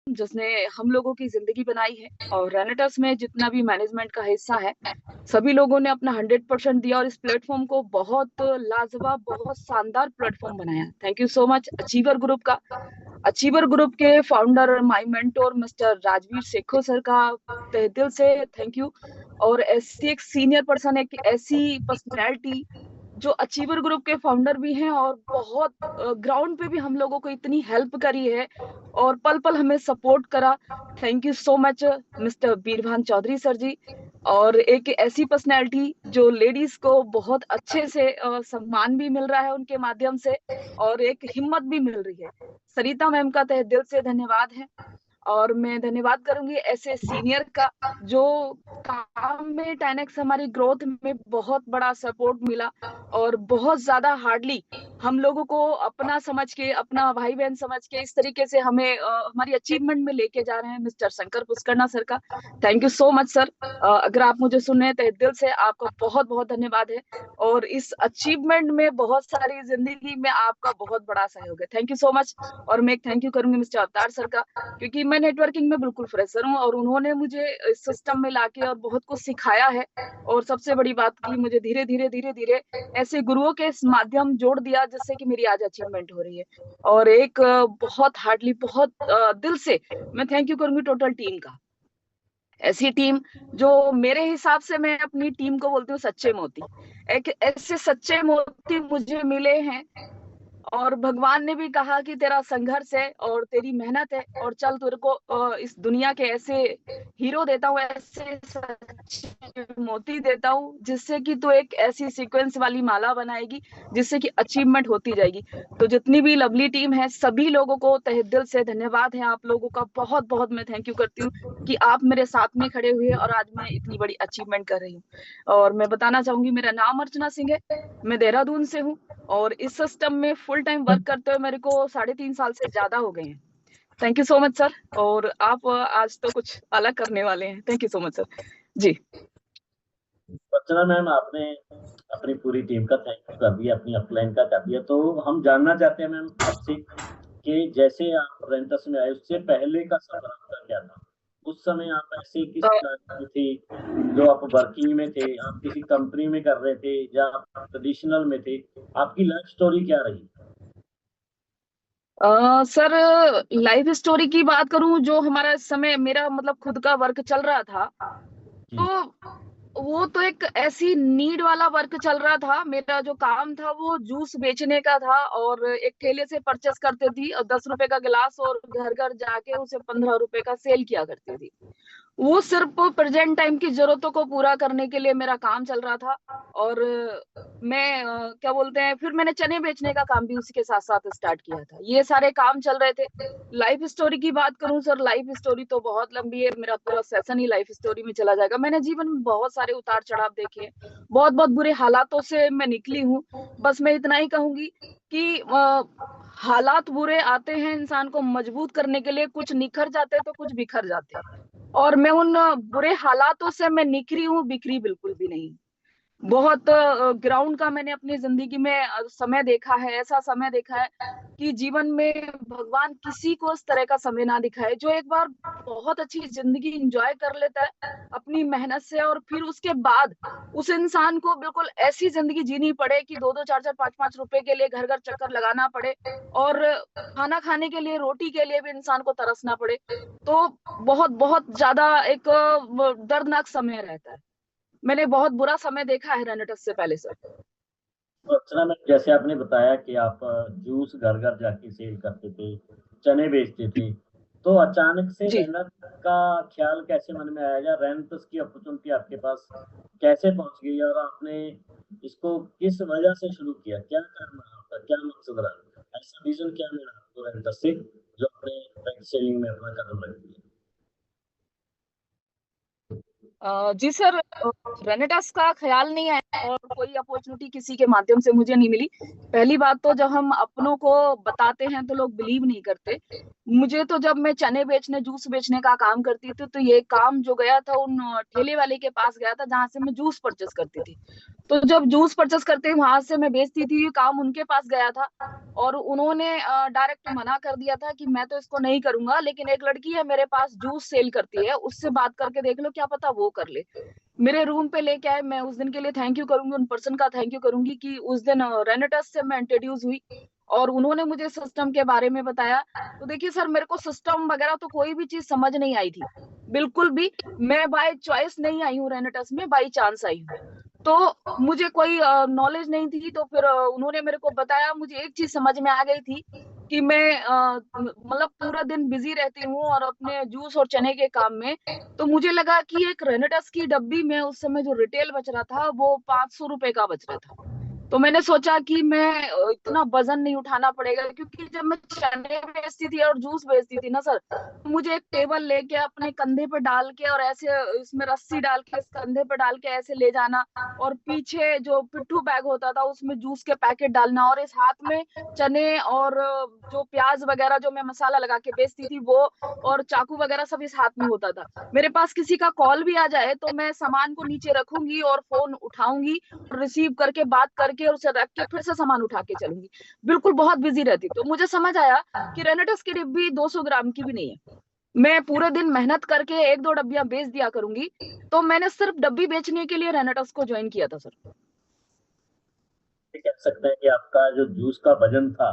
जिसने हम लोगों की जिंदगी बनाई है। और रेनेटस में जितना भी मैनेजमेंट का हिस्सा है, सभी लोगों ने अपना 100% दिया और इस प्लेटफॉर्म को बहुत लाजवाब, बहुत शानदार प्लेटफॉर्म बनाया। Thank you so much achiever group का। अचीवर ग्रुप के founder my mentor mister Rajveer Shekho sir का तहे दिल से थैंक यू। और ऐसी एक सीनियर पर्सन, एक ऐसी पर्सनैलिटी जो अचीवर ग्रुप के फाउंडर भी हैं और बहुत ग्राउंड पे भी हम लोगों को इतनी हेल्प करी है और पल पल हमें सपोर्ट करा। Thank you so much mister Birbhan Chaudhary sir ji. और एक ऐसी पर्सनैलिटी जो लेडीज को बहुत अच्छे से सम्मान भी मिल रहा है उनके माध्यम से और एक हिम्मत भी मिल रही है, सरिता मैम का तहे दिल से धन्यवाद है। और मैं धन्यवाद करूंगी ऐसे सीनियर का जो काम में 10x हमारी ग्रोथ में बहुत बड़ा सपोर्ट मिला और बहुत ज्यादा हार्डली हम लोगों को अपना समझ के, अपना भाई बहन समझ के इस तरीके से हमें हमारी अचीवमेंट में लेके जा रहे हैं मिस्टर शंकर पुष्करना सर का। Thank you so much sir. अगर आप मुझे सुन रहे हैं तहे दिल से आपका बहुत बहुत धन्यवाद है। और इस अचीवमेंट में बहुत सारी जिंदगी में आपका बहुत बड़ा सहयोग है। Thank you so much. और मैं एक थैंक यू करूंगी मिस्टर अवतार सर का, क्योंकि मैं नेटवर्किंग में बिल्कुल फ्रेशर हूँ और उन्होंने मुझे इस सिस्टम में लाके और बहुत कुछ सिखाया है। और सबसे बड़ी बात की, मुझे धीरे धीरे धीरे धीरे ऐसे गुरुओं के इस माध्यम जोड़ दिया जिससे कि मेरी आज अचीवमेंट हो रही है। और एक बहुत हार्डली, बहुत दिल से मैं थैंक यू करूंगी टोटल टीम का। ऐसी टीम जो मेरे हिसाब से, मैं अपनी टीम को बोलती हूँ सच्चे मोती। एक ऐसे सच्चे मोती मुझे मिले हैं और भगवान ने भी कहा कि तेरा संघर्ष है और तेरी मेहनत है और चल तेरे को इस दुनिया के ऐसे हीरो देता हूँ, ऐसे सच्चे मोती देता हूँ जिससे कि तू एक ऐसी सीक्वेंस वाली माला बनाएगी जिससे कि अचीवमेंट होती जाएगी। तो जितनी भी लवली टीम है, सभी लोगों को तहे दिल से धन्यवाद है। आप लोगों का बहुत बहुत मैं थैंक यू करती हूँ कि आप मेरे साथ में खड़े हुए और आज मैं इतनी बड़ी अचीवमेंट कर रही हूँ। और मैं बताना चाहूंगी, मेरा नाम अर्चना सिंह है, मैं देहरादून से हूँ और इस सिस्टम में फुल टाइम वर्क करते हुए मेरे को 3.5 साल से ज्यादा हो गए हैं। Thank you so much sir. और आप आज तो कुछ अलग करने वाले हैं। Thank you so much sir ji. Archana ma'am, आपने अपनी पूरी टीम का थैंक यू कर दिया, अपनी अपलाइन का कर दिया। तो हम जानना चाहते हैं मैम आपसे कि जैसे आप रेंटस में आए उससे पहले का सफर आपका क्या था? उस समय आप ऐसे किस लाइफ में थे? जो आप वर्किंग में थे, आप किसी कंपनी में कर रहे थे या आप ट्रेडिशनल में थे? आपकी लाइफ स्टोरी क्या रही? सर, लाइफ स्टोरी की बात करूं, जो हमारा इस समय मेरा मतलब खुद का वर्क चल रहा था, जी। तो वो तो एक ऐसी नीड वाला वर्क चल रहा था। मेरा जो काम था वो जूस बेचने का था और एक ठेले से परचेस करते थी और 10 रुपए का गिलास और घर घर जाके उसे 15 रुपए का सेल किया करती थी। वो सिर्फ प्रेजेंट टाइम की जरूरतों को पूरा करने के लिए मेरा काम चल रहा था। और मैं क्या बोलते हैं, फिर मैंने चने बेचने का काम भी उसी के साथ साथ स्टार्ट किया था। ये सारे काम चल रहे थे। लाइफ स्टोरी की बात करूं सर, लाइफ स्टोरी तो बहुत लंबी है, मेरा पूरा सेशन ही लाइफ स्टोरी में चला जाएगा। मैंने जीवन में बहुत सारे उतार चढ़ाव देखे हैं, बहुत बहुत बुरे हालातों से मैं निकली हूँ। बस मैं इतना ही कहूंगी कि हालात बुरे आते हैं इंसान को मजबूत करने के लिए, कुछ निखर जाते हैं तो कुछ बिखर जाते हैं। और मैं उन बुरे हालातों से मैं निखरी हूँ, बिखरी बिल्कुल भी नहीं। बहुत ग्राउंड का मैंने अपनी जिंदगी में समय देखा है, ऐसा समय देखा है कि जीवन में भगवान किसी को इस तरह का समय ना दिखाए जो एक बार बहुत अच्छी जिंदगी एंजॉय कर लेता है अपनी मेहनत से, और फिर उसके बाद उस इंसान को बिल्कुल ऐसी जिंदगी जीनी पड़े कि दो दो चार चार पांच पांच रुपए के लिए घर घर चक्कर लगाना पड़े और खाना खाने के लिए, रोटी के लिए भी इंसान को तरसना पड़े। तो बहुत बहुत ज्यादा एक दर्दनाक समय रहता है। मैंने बहुत बुरा समय देखा है रेनेटस से पहले सर। तो अर्चना मैम, जैसे आपने बताया कि आप जूस घर घर जाके सेल करते थे, चने बेचते थे, तो अचानक से जी। रेंटस का ख्याल कैसे मन में आया या रेंटस की अपॉर्चुनिटी आपके पास कैसे पहुंच गई और आपने इसको किस वजह से शुरू किया? क्या कारण रहा आपका, क्या मकसद रहा, ऐसा रीजन क्या मिला आपको रेंटस से जो आपने रेंट सेलिंग में अपना कदम रख दिया? जी सर, रेनेटस का ख्याल नहीं आया और कोई अपॉर्चुनिटी किसी के माध्यम से मुझे नहीं मिली। पहली बात तो जब हम अपनों को बताते हैं तो लोग बिलीव नहीं करते। मुझे तो जब मैं चने बेचने जूस बेचने का काम करती थी तो ये काम जो गया था उन ठेले वाले के पास गया था जहां से मैं जूस परचेस करती थी। तो जब जूस परचेस करते वहां से मैं बेचती थी, काम उनके पास गया था और उन्होंने डायरेक्ट मना कर दिया था कि मैं तो इसको नहीं करूंगा, लेकिन एक लड़की है मेरे पास जूस सेल करती है, उससे बात करके देख लो, क्या पता वो कर ले। मेरे रूम पे लेके आए, मैं उस दिन के लिए थैंक यू करूंगी, उन पर्सन का थैंक यू करूंगी कि उस दिन रेनेटस से मैं इंट्रोड्यूस हुई और उन्होंने मुझे सिस्टम के बारे में बताया। तो देखिए सर, मेरे को सिस्टम वगैरह तो कोई भी चीज समझ नहीं आई थी, बिल्कुल भी। मैं बाय चॉइस नहीं आई हूँ रेनेटस में, बाई चांस आई हूँ। तो मुझे कोई नॉलेज नहीं थी, तो फिर उन्होंने मेरे को बताया। मुझे एक चीज समझ में आ गई थी कि मैं मतलब पूरा दिन बिजी रहती हूँ और अपने जूस और चने के काम में। तो मुझे लगा कि एक रेनेटस की डब्बी में उस समय जो रिटेल बच रहा था वो 500 रुपए का बच रहा था। तो मैंने सोचा कि मैं इतना वजन नहीं उठाना पड़ेगा, क्योंकि जब मैं चने बेचती थी और जूस बेचती थी ना सर, तो मुझे एक टेबल लेके अपने कंधे पे डाल के और ऐसे इसमें रस्सी डाल के इस कंधे पे डाल के ऐसे ले जाना, और पीछे जो पिट्ठू बैग होता था उसमें जूस के पैकेट डालना, और इस हाथ में चने और जो प्याज वगैरह जो मैं मसाला लगा के बेचती थी वो, और चाकू वगैरह सब इस हाथ में होता था। मेरे पास किसी का कॉल भी आ जाए तो मैं सामान को नीचे रखूंगी और फोन उठाऊंगी, रिसीव करके बात करके और उसे रख के फिर से सामान उठा के चलूंगी। बिल्कुल बहुत बिजी रहती। तो मुझे समझ आया कि रेनेटस की डिब्बी 200 ग्राम की भी नहीं है, मैं पूरे दिन मेहनत करके एक दो डब्बियां बेच दिया करूंगी। तो मैंने सिर्फ डब्बी बेचने के लिए रेनेटस को ज्वाइन किया था सर। ये कह सकते हैं कि आपका जो जूस का वजन था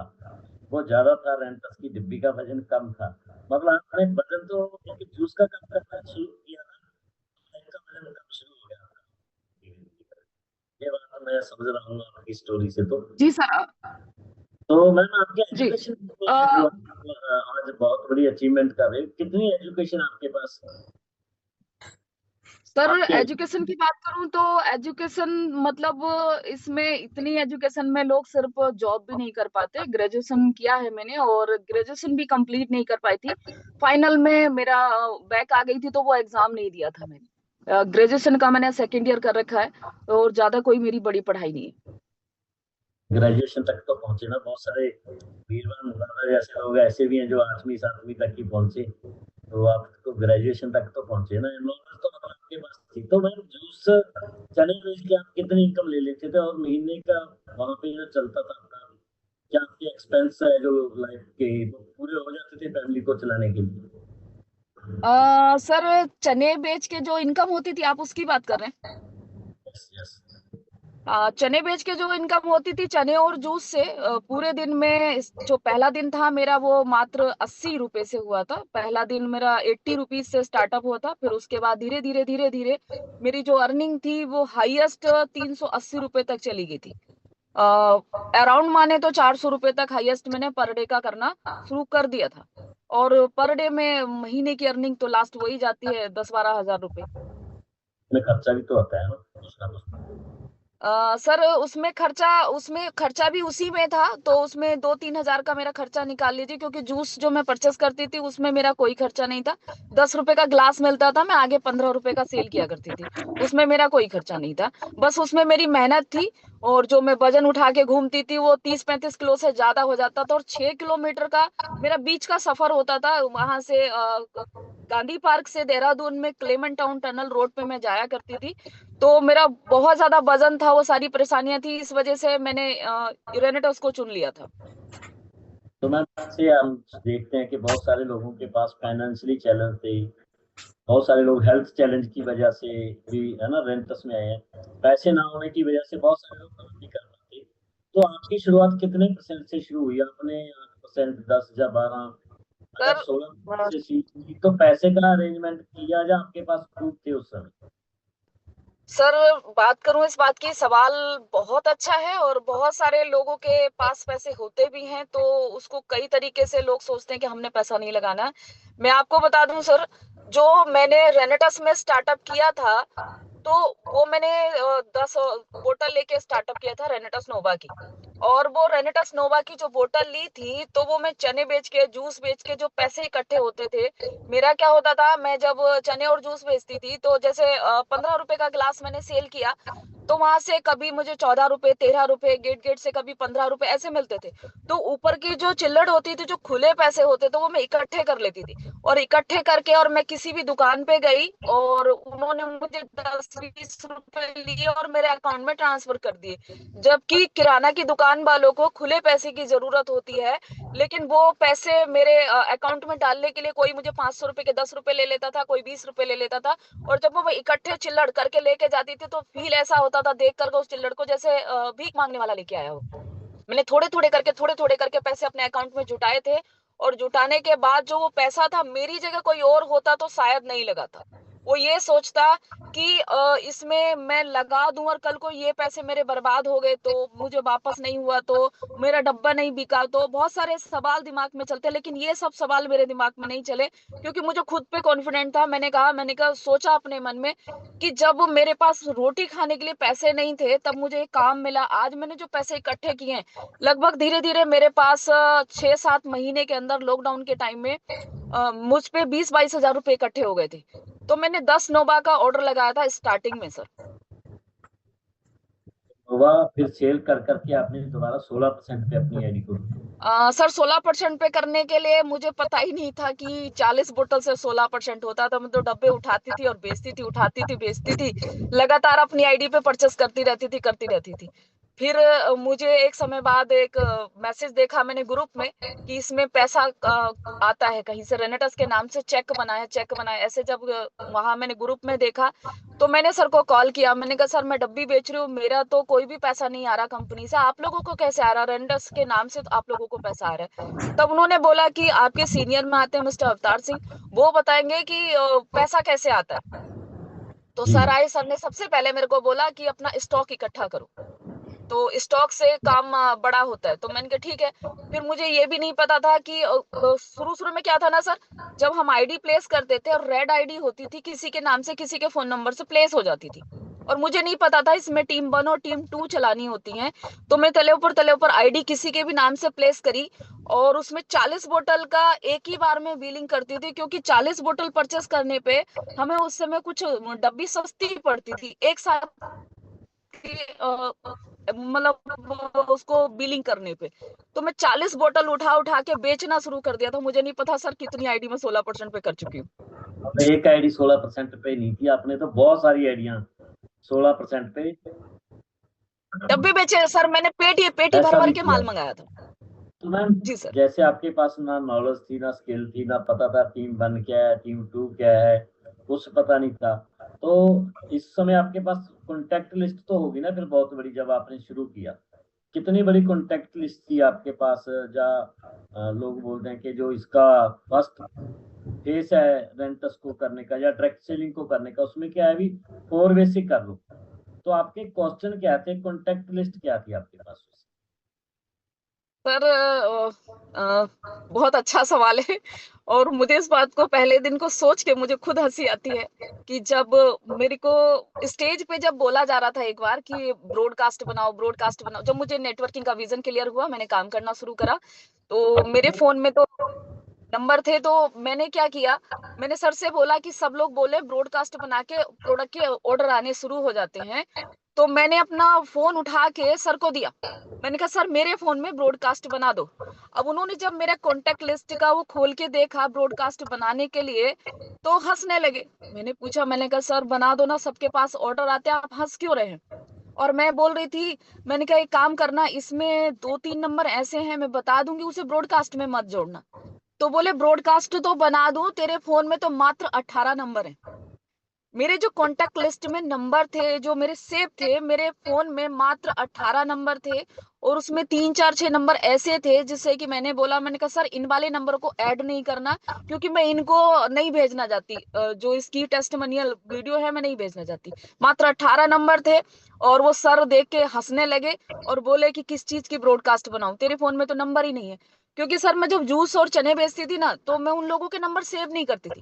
वो ज्यादा था, रेंटस की डिब्बी का वजन कम था। मतलब आपने वजन तो क्योंकि जूस का कम करना शुरू किया ना, का वजन कम शुरू हो गया आपका। ये बात मैं समझ रहा हूँ आपकी स्टोरी से। जी सर। तो मैम आपके जी। एजुकेशन अ, जो आप आज बहुत बड़ी अचीवमेंट कर रहे हो, कितनी एजुकेशन आपके पास सर आपके? एजुकेशन की बात करूं तो एजुकेशन मतलब इसमें इतनी एजुकेशन में लोग सिर्फ जॉब भी नहीं कर पाते। ग्रेजुएशन किया है मैंने और ग्रेजुएशन भी कंप्लीट नहीं कर पाई थी। फाइनल में मेरा बैक आ गई थी तो वो एग्जाम नहीं दिया था मैंने। ग्रेजुएशन का मैंने सेकेंड ईयर कर रखा है और ज्यादा कोई मेरी बड़ी पढ़ाई नहीं है। ग्रेजुएशन तक तो पहुंचे ना, बहुत सारे वीरवान मुरादा जैसे लोग ऐसे भी हैं जो 8वीं 7वीं तक ही पहुंचे। तो आप तो ग्रेजुएशन तक तो पहुंचे ना, नॉलेज तो मतलब आपके पास थी। तो मैम जूस चने बेच के आप कितनी इनकम ले लेते थे और महीने का वहां पे जो चलता था आपका, क्या आपके एक्सपेंस है जो लाइफ के वो पूरे हो जाते थे फैमिली को चलाने के लिए? सर चने बेच के जो इनकम होती थी आप उसकी बात कर रहे हैं? Yes yes. चने बेच के जो इनकम होती थी चने और जूस से, पूरे दिन में जो पहला दिन था मेरा वो मात्र 80 रुपए से हुआ था। पहला दिन मेरा 80 रुपीज से स्टार्टअप हुआ था, फिर उसके बाद धीरे धीरे धीरे धीरे मेरी जो अर्निंग थी वो हाईएस्ट 380 रुपए तक चली गई थी। अराउंड माने तो 400 रुपए तक हाईएस्ट मैंने पर डे का करना शुरू कर दिया था। और पर डे में महीने की अर्निंग तो लास्ट वही जाती है 10-12 हजार रुपए। इसमें खर्चा भी तो आता है ना कुछ ना कुछ। सर उसमें खर्चा भी उसी में था, तो उसमें 2-3 हजार का मेरा खर्चा निकाल लीजिए, क्योंकि जूस जो मैं परचेस करती थी उसमें मेरा कोई खर्चा नहीं था। 10 रुपए का ग्लास मिलता था, मैं आगे 15 रुपए का सेल किया करती थी, उसमें मेरा कोई खर्चा नहीं था। बस उसमें मेरी मेहनत थी। और जो मैं वजन उठा के घूमती थी वो 30-35 किलो से ज्यादा हो जाता था, और 6 किलोमीटर का मेरा बीच का सफर होता था। वहां से गांधी पार्क से देहरादून में क्लेमन टाउन टनल रोड पे मैं जाया करती थी। तो मेरा बहुत ज्यादा वजन था, वो सारी परेशानियां थी, इस वजह से मैंने यूरेनेटस को चुन लिया था। तो मैम से हम देखते हैं कि बहुत सारे लोगों के पास फाइनेंशियली चैलेंज थे, बहुत सारे लोग हेल्थ चैलेंज की वजह से भी है ना रेंटस में आए हैं। पैसे ना होने की वजह से बहुत सारे लोग काम नहीं कर पाते। तो आपकी शुरुआत कितने परसेंट से शुरू हुई? आपने 8%, 10 या 12, अगर सर 16 से सीखी तो पैसे का अरेंजमेंट किया या आपके पास प्रूफ थे उस समय? सर बात करूं इस बात की, सवाल बहुत अच्छा है और बहुत सारे लोगों के पास पैसे होते भी हैं, तो उसको कई तरीके से लोग सोचते हैं कि हमने पैसा नहीं लगाना है। मैं आपको बता दूं सर, जो मैंने रेनेटस में स्टार्टअप किया था, तो वो मैंने 10 बोतल लेके स्टार्टअप किया था रेनेटस नोवा की। और वो रेनेटस नोवा की जो बोतल ली थी, तो वो मैं चने बेच के जूस बेच के जो पैसे इकट्ठे होते थे, मेरा क्या होता था, मैं जब चने और जूस बेचती थी तो जैसे 15 रुपए का गिलास मैंने सेल किया, तो वहां से कभी मुझे 14 रुपए, 13 रुपए, गेट गेट से कभी 15 रुपए ऐसे मिलते थे। तो ऊपर की जो चिल्लड़ होती थी, जो खुले पैसे होते थे, वो मैं इकट्ठे कर लेती थी। और इकट्ठे करके और मैं किसी भी दुकान पे गई और उन्होंने मुझे 10-20 रुपए लिए और मेरे अकाउंट में ट्रांसफर कर दिए। जबकि किराना की दुकान वालों को खुले पैसे की जरूरत होती है, लेकिन वो पैसे मेरे अकाउंट में डालने के लिए कोई मुझे 500 रुपए के 10 रुपए ले लेता था, कोई 20 रुपए ले लेता था। और जब वो इकट्ठे चिल्लड़ करके लेके जाती थी तो फील ऐसा होता था देख कर उस चिल्लड़ को, जैसे भीख मांगने वाला लेके आया हो। मैंने थोड़े थोड़े करके पैसे अपने अकाउंट में जुटाए थे। और जुटाने के बाद जो वो पैसा था, मेरी जगह कोई और होता तो शायद नहीं लगाता। वो ये सोचता कि इसमें मैं लगा दूं और कल को ये पैसे मेरे बर्बाद हो गए तो, मुझे वापस नहीं हुआ तो, मेरा डब्बा नहीं बिका तो, बहुत सारे सवाल दिमाग में चलते। लेकिन ये सब सवाल मेरे दिमाग में नहीं चले, क्योंकि मुझे खुद पे कॉन्फिडेंट था। मैंने कहा सोचा अपने मन में कि जब मेरे पास रोटी खाने के लिए पैसे नहीं थे तब मुझे एक काम मिला। आज मैंने जो पैसे इकट्ठे किए हैं, लगभग धीरे धीरे मेरे पास 6-7 महीने के अंदर लॉकडाउन के टाइम में मुझ पे 20-22 हजार रुपए इकट्ठे हो गए थे। तो मैंने 10 नोवा का ऑर्डर लगाया था स्टार्टिंग में सर। नोवा फिर सेल कर करके आपने दोबारा 16% पे अपनी आईडी को। सर 16% पे करने के लिए मुझे पता ही नहीं था कि 40 बोतल से 16% होता था। मैं तो डब्बे उठाती थी और बेचती थी, उठाती थी बेचती थी, लगातार अपनी आईडी पे परचेस करती रहती थी। फिर मुझे एक समय बाद एक मैसेज देखा मैंने ग्रुप में कि इसमें पैसा आता है कहीं से, रेनेटस के नाम से चेक बनाया ऐसे। जब वहां मैंने ग्रुप में देखा तो मैंने सर को कॉल किया। मैंने कहा सर मैं डब्बी बेच रही हूँ, मेरा तो कोई भी पैसा नहीं आ रहा कंपनी से, आप लोगों को कैसे आ रहा, रेंडर्स के नाम से तो आप लोगों को पैसा आ रहा है। तब उन्होंने बोला कि आपके सीनियर में आते हैं मिस्टर अवतार सिंह, वो बताएंगे कि पैसा कैसे आता है। तो जी। सर आए, सर ने सबसे पहले मेरे को बोला कि अपना स्टॉक इकट्ठा करो, तो स्टॉक से काम बड़ा होता है। तो मैंने कहा ठीक है। फिर मुझे ये भी नहीं पता था कि शुरू शुरू में क्या था ना सर, जब हम आईडी प्लेस करते थे और रेड आईडी होती थी, किसी के नाम से किसी के फोन नंबर से प्लेस हो जाती थी। और मुझे नहीं पता था इसमें टीम 1 और टीम 2 चलानी होती है। तो मैं तले ऊपर आईडी किसी के भी नाम से प्लेस करी और उसमें 40 बोतल का एक ही बार में बिलिंग करती थी, क्योंकि 40 बोतल परचेस करने पे हमें उस समय कुछ डब्बी सस्ती पड़ती थी एक साथ की, मतलब उसको बिलिंग करने पे। तो मैं 40 बोतल उठा उठा के बेचना शुरू कर दिया था। मुझे नहीं पता सर कितनी आईडी में 16% पे कर चुकी हूँ। आपने एक आईडी 16% पे नहीं थी, आपने तो बहुत सारी आईडियां 16% पे। डब्बे बेचे सर, मैंने पेटी पेटी भर ऐसा भर भी के किया। माल मंगाया था। तो मैम, जी सर। जैसे आपके पास ना नॉलेज थी, ना स्किल थी, ना पता था टीम 1 क्या है, टीम 2 क्या है, कुछ पता नहीं था। तो इस समय आपके पास कॉन्टेक्ट लिस्ट तो होगी ना फिर बहुत बड़ी, जब आपने शुरू किया। कितनी बड़ी कॉन्टेक्ट लिस्ट थी आपके पास, जहाँ लोग बोलते हैं कि जो इसका फर्स्ट फेस है रेंटस को करने का या डायरेक्ट सेलिंग को करने का, उसमें क्या है अभी 4 बेसिक कर लो। तो आपके क्वेश्चन क्या थे, कॉन्टेक्ट लिस्ट क्या थी आपके पास? सर बहुत अच्छा सवाल है। और मुझे इस बात को पहले दिन को सोच के मुझे खुद हंसी आती है कि जब मेरे को स्टेज पे जब बोला जा रहा था एक बार कि ब्रॉडकास्ट बनाओ ब्रॉडकास्ट बनाओ, जब मुझे नेटवर्किंग का विजन क्लियर हुआ, मैंने काम करना शुरू करा, तो मेरे फोन में तो नंबर थे। तो मैंने क्या किया, मैंने सर से बोला कि सब लोग बोले ब्रॉडकास्ट बना के प्रोडक्ट के ऑर्डर आने शुरू हो जाते हैं। तो मैंने अपना फोन उठा के सर को दिया। मैंने कहा सर मेरे फोन में ब्रॉडकास्ट बना दो। अब उन्होंने जब मेरा कॉन्टेक्ट लिस्ट का वो खोल के देखा ब्रॉडकास्ट बनाने के लिए, तो हंसने लगे। मैंने पूछा, मैंने कहा सर बना दो ना, सबके पास ऑर्डर आते हैं, आप हंस क्यों रहे हैं। और मैं बोल रही थी, मैंने कहा एक काम करना, इसमें 2-3 नंबर ऐसे हैं मैं बता दूंगी, उसे ब्रॉडकास्ट में मत जोड़ना। तो बोले ब्रॉडकास्ट तो बना दूं, तेरे फोन में तो मात्र 18 नंबर है। मेरे जो कॉन्टेक्ट लिस्ट में नंबर थे जो मेरे सेव थे, मेरे फोन में मात्र 18 नंबर थे। और उसमें 3-4-6 नंबर ऐसे थे जिससे कि मैंने बोला, मैंने कहा सर इन वाले नंबर को ऐड नहीं करना, क्योंकि मैं इनको नहीं भेजना चाहती, जो इसकी टेस्टिमोनियल वीडियो है मैं नहीं भेजना चाहती। मात्र 18 नंबर थे। और वो सर देख के हंसने लगे और बोले कि किस चीज की ब्रॉडकास्ट बनाऊं, तेरे फोन में तो नंबर ही नहीं है। क्योंकि सर मैं जब जूस और चने बेचती थी ना, तो मैं उन लोगों के नंबर सेव नहीं करती थी।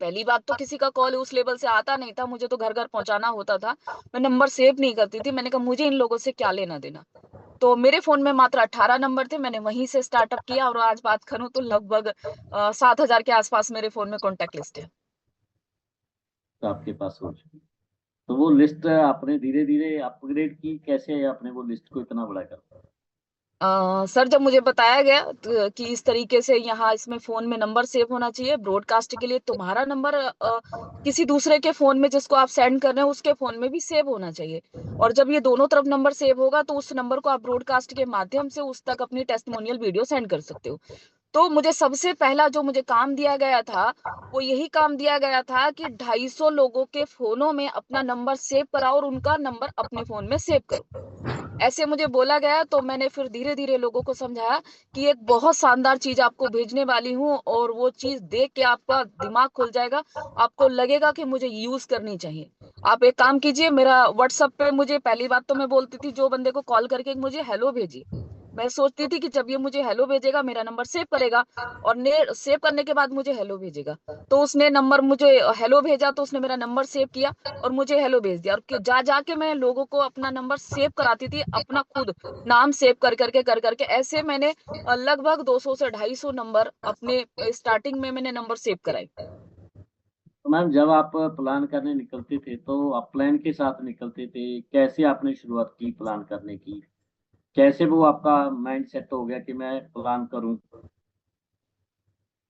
पहली बात तो किसी का कॉल उस लेवल से आता नहीं था, मुझे तो घर घर पहुंचाना होता था। मैं नंबर सेव नहीं करती थी। मैंने कहा मुझे इन लोगों से क्या लेना देना। तो मेरे फोन में मात्र 18 नंबर थे, मैंने वहीं से स्टार्टअप किया। और आज बात करूं तो लगभग 7,000 के आसपास मेरे फोन में कॉन्टेक्ट लिस्ट है। तो आपके पास हो चुकी। तो वो लिस्ट आपने धीरे धीरे अपग्रेड की, कैसे आपने वो लिस्ट को इतना बड़ा कर? सर जब मुझे बताया गया कि इस तरीके से यहाँ इसमें फोन में नंबर सेव होना चाहिए ब्रॉडकास्ट के लिए, तुम्हारा नंबर किसी दूसरे के फोन में जिसको आप सेंड कर रहे हो उसके फोन में भी सेव होना चाहिए, और जब ये दोनों तरफ नंबर सेव होगा तो उस नंबर को आप ब्रॉडकास्ट के माध्यम से उस तक अपनी टेस्टिमोनियल वीडियो सेंड कर सकते हो। तो मुझे सबसे पहला जो मुझे काम दिया गया था वो यही काम दिया गया था कि 250 लोगों के फोनों में अपना नंबर सेव कराओ और उनका नंबर अपने फोन में सेव करो। ऐसे मुझे बोला गया, तो मैंने फिर धीरे धीरे लोगों को समझाया कि एक बहुत शानदार चीज आपको भेजने वाली हूँ और वो चीज देख के आपका दिमाग खुल जाएगा, आपको लगेगा कि मुझे यूज करनी चाहिए। आप एक काम कीजिए, मेरा व्हाट्सएप पे मुझे पहली बात तो मैं बोलती थी जो बंदे को कॉल करके मुझे हेलो भेजिए। मैं सोचती थी कि जब ये मुझे हेलो भेजेगा मेरा नंबर सेव करेगा और ने सेव करने के बाद मुझे हेलो भेजेगा। तो उसने नंबर मुझे हेलो भेजा, तो उसने मेरा नंबर सेव किया और मुझे हेलो भेज दिया, और जा जाके मैं लोगों को अपना नंबर सेव कराती थी, अपना खुद नाम सेव कर करके ऐसे मैंने लगभग 200 से 250 नंबर अपने स्टार्टिंग में मैंने नंबर सेव कराए। तो मैम जब आप प्लान करने निकलते थे तो आप प्लान के साथ निकलते थे, कैसे आपने शुरुआत की प्लान करने की? कैसे वो आपका माइंड सेट हो गया कि मैं प्लान करूं?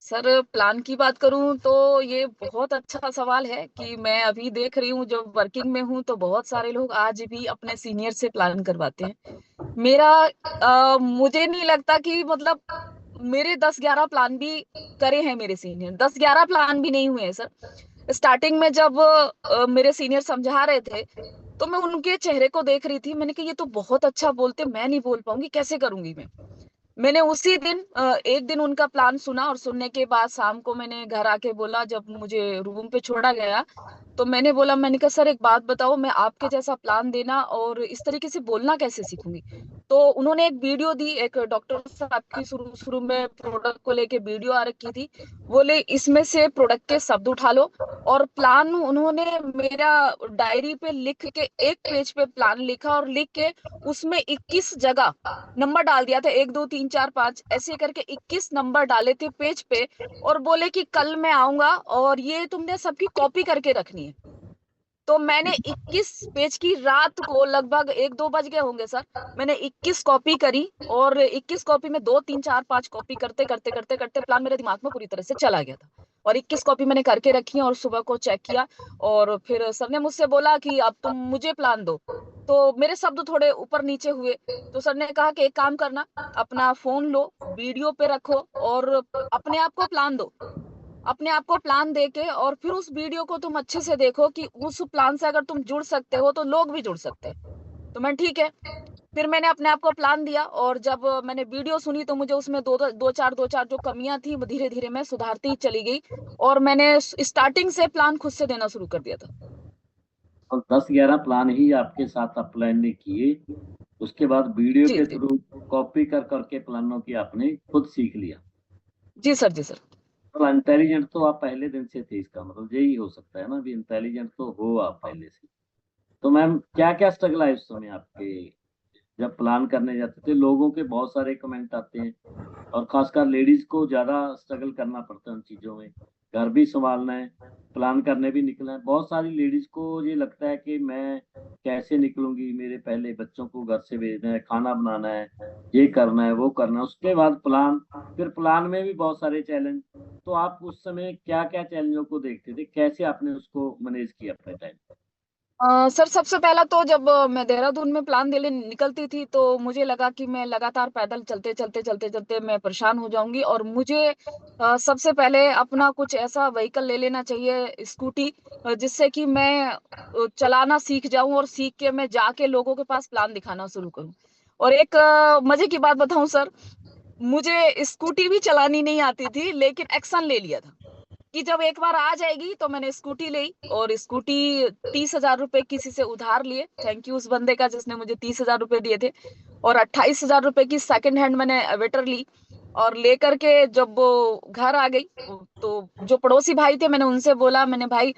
सर प्लान की बात करूं तो ये बहुत अच्छा सवाल है कि मैं अभी देख रही हूँ जब वर्किंग में हूँ तो बहुत सारे लोग आज भी अपने सीनियर से प्लान करवाते हैं। मेरा मुझे नहीं लगता कि मतलब मेरे 10-11 प्लान भी करे हैं मेरे सीनियर, 10-11 प्लान भी नहीं हुए हैं सर। स्टार्टिंग में जब मेरे सीनियर समझा रहे थे तो मैं उनके चेहरे को देख रही थी, मैंने कहा ये तो बहुत अच्छा बोलते, मैं नहीं बोल पाऊंगी, कैसे करूंगी मैं। मैंने उसी दिन एक दिन उनका प्लान सुना और सुनने के बाद शाम को मैंने घर आके बोला, जब मुझे रूम पे छोड़ा गया तो मैंने बोला, मैंने कहा सर एक बात बताओ, मैं आपके जैसा प्लान देना और इस तरीके से बोलना कैसे सीखूंगी। तो उन्होंने एक वीडियो दी, एक डॉक्टर साहब की शुरू शुरू में प्रोडक्ट को लेके वीडियो आ रखी थी। बोले इसमें से प्रोडक्ट के शब्द उठा लो, और प्लान उन्होंने मेरा डायरी पे लिख के, एक पेज पे प्लान लिखा और लिख के उसमें 21 जगह नंबर डाल दिया था, 1 2 3 4 5 ऐसे करके 21 नंबर डाले थे पेज पे, और बोले कि कल मैं आऊंगा और ये तुमने सबकी कॉपी करके रखनी है। तो मैंने 21 पेज की, रात को लगभग 1 2 बज गए होंगे सर, मैंने 21 कॉपी करी, और 21 कॉपी में 2 3 4 5 कॉपी करते करते करते करते प्लान मेरे दिमाग में पूरी तरह से चला गया था, और 21 कॉपी मैंने करके रखी और सुबह को चेक किया। और फिर सर ने मुझसे बोला कि अब तुम मुझे प्लान दो। तो मेरे शब्द थोड़े ऊपर नीचे हुए, तो सर ने कहा कि एक काम करना, अपना फोन लो, वीडियो पे रखो और अपने आप को प्लान दो, अपने आप को प्लान देके, और फिर उस वीडियो को तुम अच्छे से देखो कि उस प्लान से अगर तुम जुड़ सकते हो तो लोग भी जुड़ सकते हैं। तो मैं ठीक है, फिर मैंने अपने आप को प्लान दिया, और जब मैंने वीडियो सुनी तो मुझे उसमें दो चार जो कमियां थी वो धीरे धीरे मैं सुधारती ही चली गई, और मैंने स्टार्टिंग से प्लान खुद से देना शुरू कर दिया था। और 10-11 प्लान ही आपके साथ आप प्लान ने किए, उसके बाद वीडियो जी के जी। थ्रू कॉपी कर करके प्लानों की आपने खुद सीख लिया। जी सर, जी सर। तो इंटेलिजेंट तो आप पहले दिन से थे, इसका मतलब यही हो सकता है ना, भी इंटेलिजेंट तो हो आप पहले से। तो मैम क्या क्या स्ट्रगल आए उस समय आपके, जब प्लान करने जाते थे? लोगों के बहुत सारे कमेंट आते हैं, और खासकर लेडीज को ज्यादा स्ट्रगल करना पड़ता है उन चीजों में। घर भी संभालना है, प्लान करने भी निकलना है। बहुत सारी लेडीज को ये लगता है कि मैं कैसे निकलूंगी, मेरे पहले बच्चों को घर से भेजना है, खाना बनाना है, ये करना है, वो करना है, उसके बाद प्लान, फिर प्लान में भी बहुत सारे चैलेंज। तो आप उस समय क्या क्या चैलेंजों को देखते थे, कैसे आपने उसको मैनेज किया अपने टाइम? सर सबसे पहला तो जब मैं देहरादून में प्लान देने निकलती थी तो मुझे लगा कि मैं लगातार पैदल चलते चलते चलते चलते मैं परेशान हो जाऊंगी, और मुझे सबसे पहले अपना कुछ ऐसा व्हीकल ले लेना चाहिए, स्कूटी, जिससे कि मैं चलाना सीख जाऊं और सीख के मैं जाके लोगों के पास प्लान दिखाना शुरू करूं। और एक मजे की बात बताऊं सर, मुझे स्कूटी भी चलानी नहीं आती थी लेकिन एक्शन ले लिया था कि जब एक बार आ जाएगी। तो मैंने स्कूटी ली, और स्कूटी 30,000 रुपए किसी से उधार लिए, थैंक यू उस बंदे का जिसने मुझे 30,000 रुपए दिए थे, और 28,000 रुपए की सेकंड हैंड मैंने वेटर ली, और लेकर के जब वो घर आ गई तो जो पड़ोसी भाई थे मैंने उनसे बोला, मैंने भाई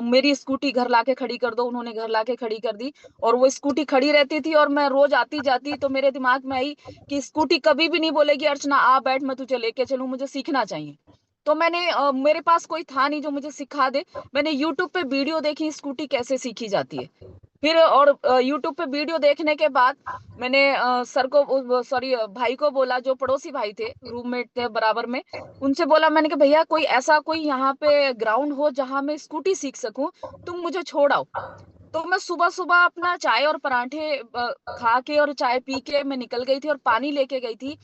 मेरी स्कूटी घर लाके खड़ी कर दो, उन्होंने घर लाके खड़ी कर दी, और वो स्कूटी खड़ी रहती थी और मैं रोज आती जाती, तो मेरे दिमाग में आई कि स्कूटी कभी भी नहीं बोलेगी अर्चना आ बैठ मैं तुझे लेके चलूं, मुझे सीखना चाहिए। तो मैंने मेरे पास कोई था नहीं जो मुझे सिखा दे। मैंने यूट्यूब पे वीडियो देखी स्कूटी कैसे सीखी जाती है। फिर और यूट्यूब पे वीडियो देखने के बाद मैंने सर को, सॉरी, भाई को बोला, जो पड़ोसी भाई थे, रूममेट थे बराबर में, उनसे बोला मैंने कि भैया कोई ऐसा कोई यहाँ पे ग्राउंड हो जहाँ मैं स्कूटी सीख सकूं, तुम मुझे छोड़ आओ। तो मैं सुबह सुबह अपना चाय और पराठे खा के और चाय पी के मैं निकल गई थी और पानी लेके गई थी।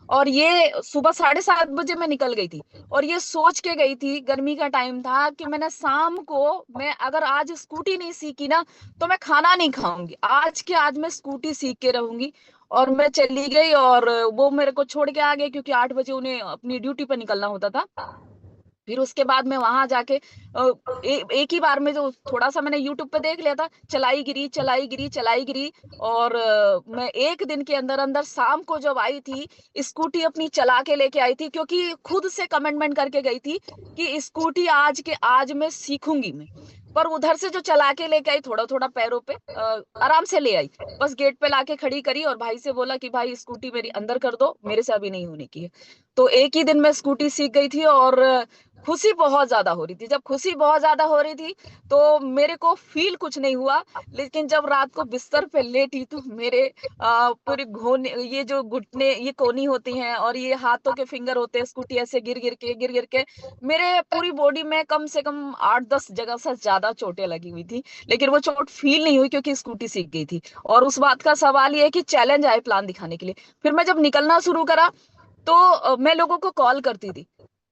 और ये सुबह 7:30 बजे मैं निकल गई थी। और ये सोच के गई थी, गर्मी का टाइम था, कि मैंने शाम को, मैं अगर आज स्कूटी नहीं सीखी ना तो मैं खाना नहीं खाऊंगी, आज के आज मैं स्कूटी सीख के रहूंगी। और मैं चली गई और वो मेरे को छोड़ के आ गए, क्योंकि 8 बजे उन्हें अपनी ड्यूटी पर निकलना होता था। फिर उसके बाद मैं वहां जाके एक ही बार में जो थोड़ा सा मैंने यूट्यूब पे देख लिया था, चलाई गिरी चलाई गिरी चलाई गिरी। और मैं एक दिन के अंदर अंदर शाम को जब आई थी, स्कूटी अपनी चला के लेके आई थी, क्योंकि खुद से कमिटमेंट करके गई थी कि स्कूटी आज के आज मैं सीखूंगी मैं। पर उधर से जो चला के लेके आई, थोड़ा थोड़ा पैरों पे आराम से ले आई। बस गेट पे लाके खड़ी करी और भाई से बोला कि भाई स्कूटी मेरी अंदर कर दो, मेरे से अभी नहीं होने की है। तो एक ही दिन में स्कूटी सीख गई थी। और खुशी बहुत ज्यादा हो रही थी। जब खुशी बहुत ज्यादा हो रही थी तो मेरे को फील कुछ नहीं हुआ। लेकिन जब रात को बिस्तर पे लेटी तो मेरे पूरे घोने, ये जो घुटने, ये कोनी होती हैं और ये हाथों के फिंगर होते हैं, स्कूटी ऐसे गिर गिर के मेरे पूरी बॉडी में कम से कम 8-10 जगह से ज्यादा चोटें लगी हुई थी। लेकिन वो चोट फील नहीं हुई, क्योंकि स्कूटी सीख गई थी। और उस बात का सवाल ये है कि चैलेंज आए प्लान दिखाने के लिए। फिर मैं जब निकलना शुरू करा तो मैं लोगों को कॉल करती थी।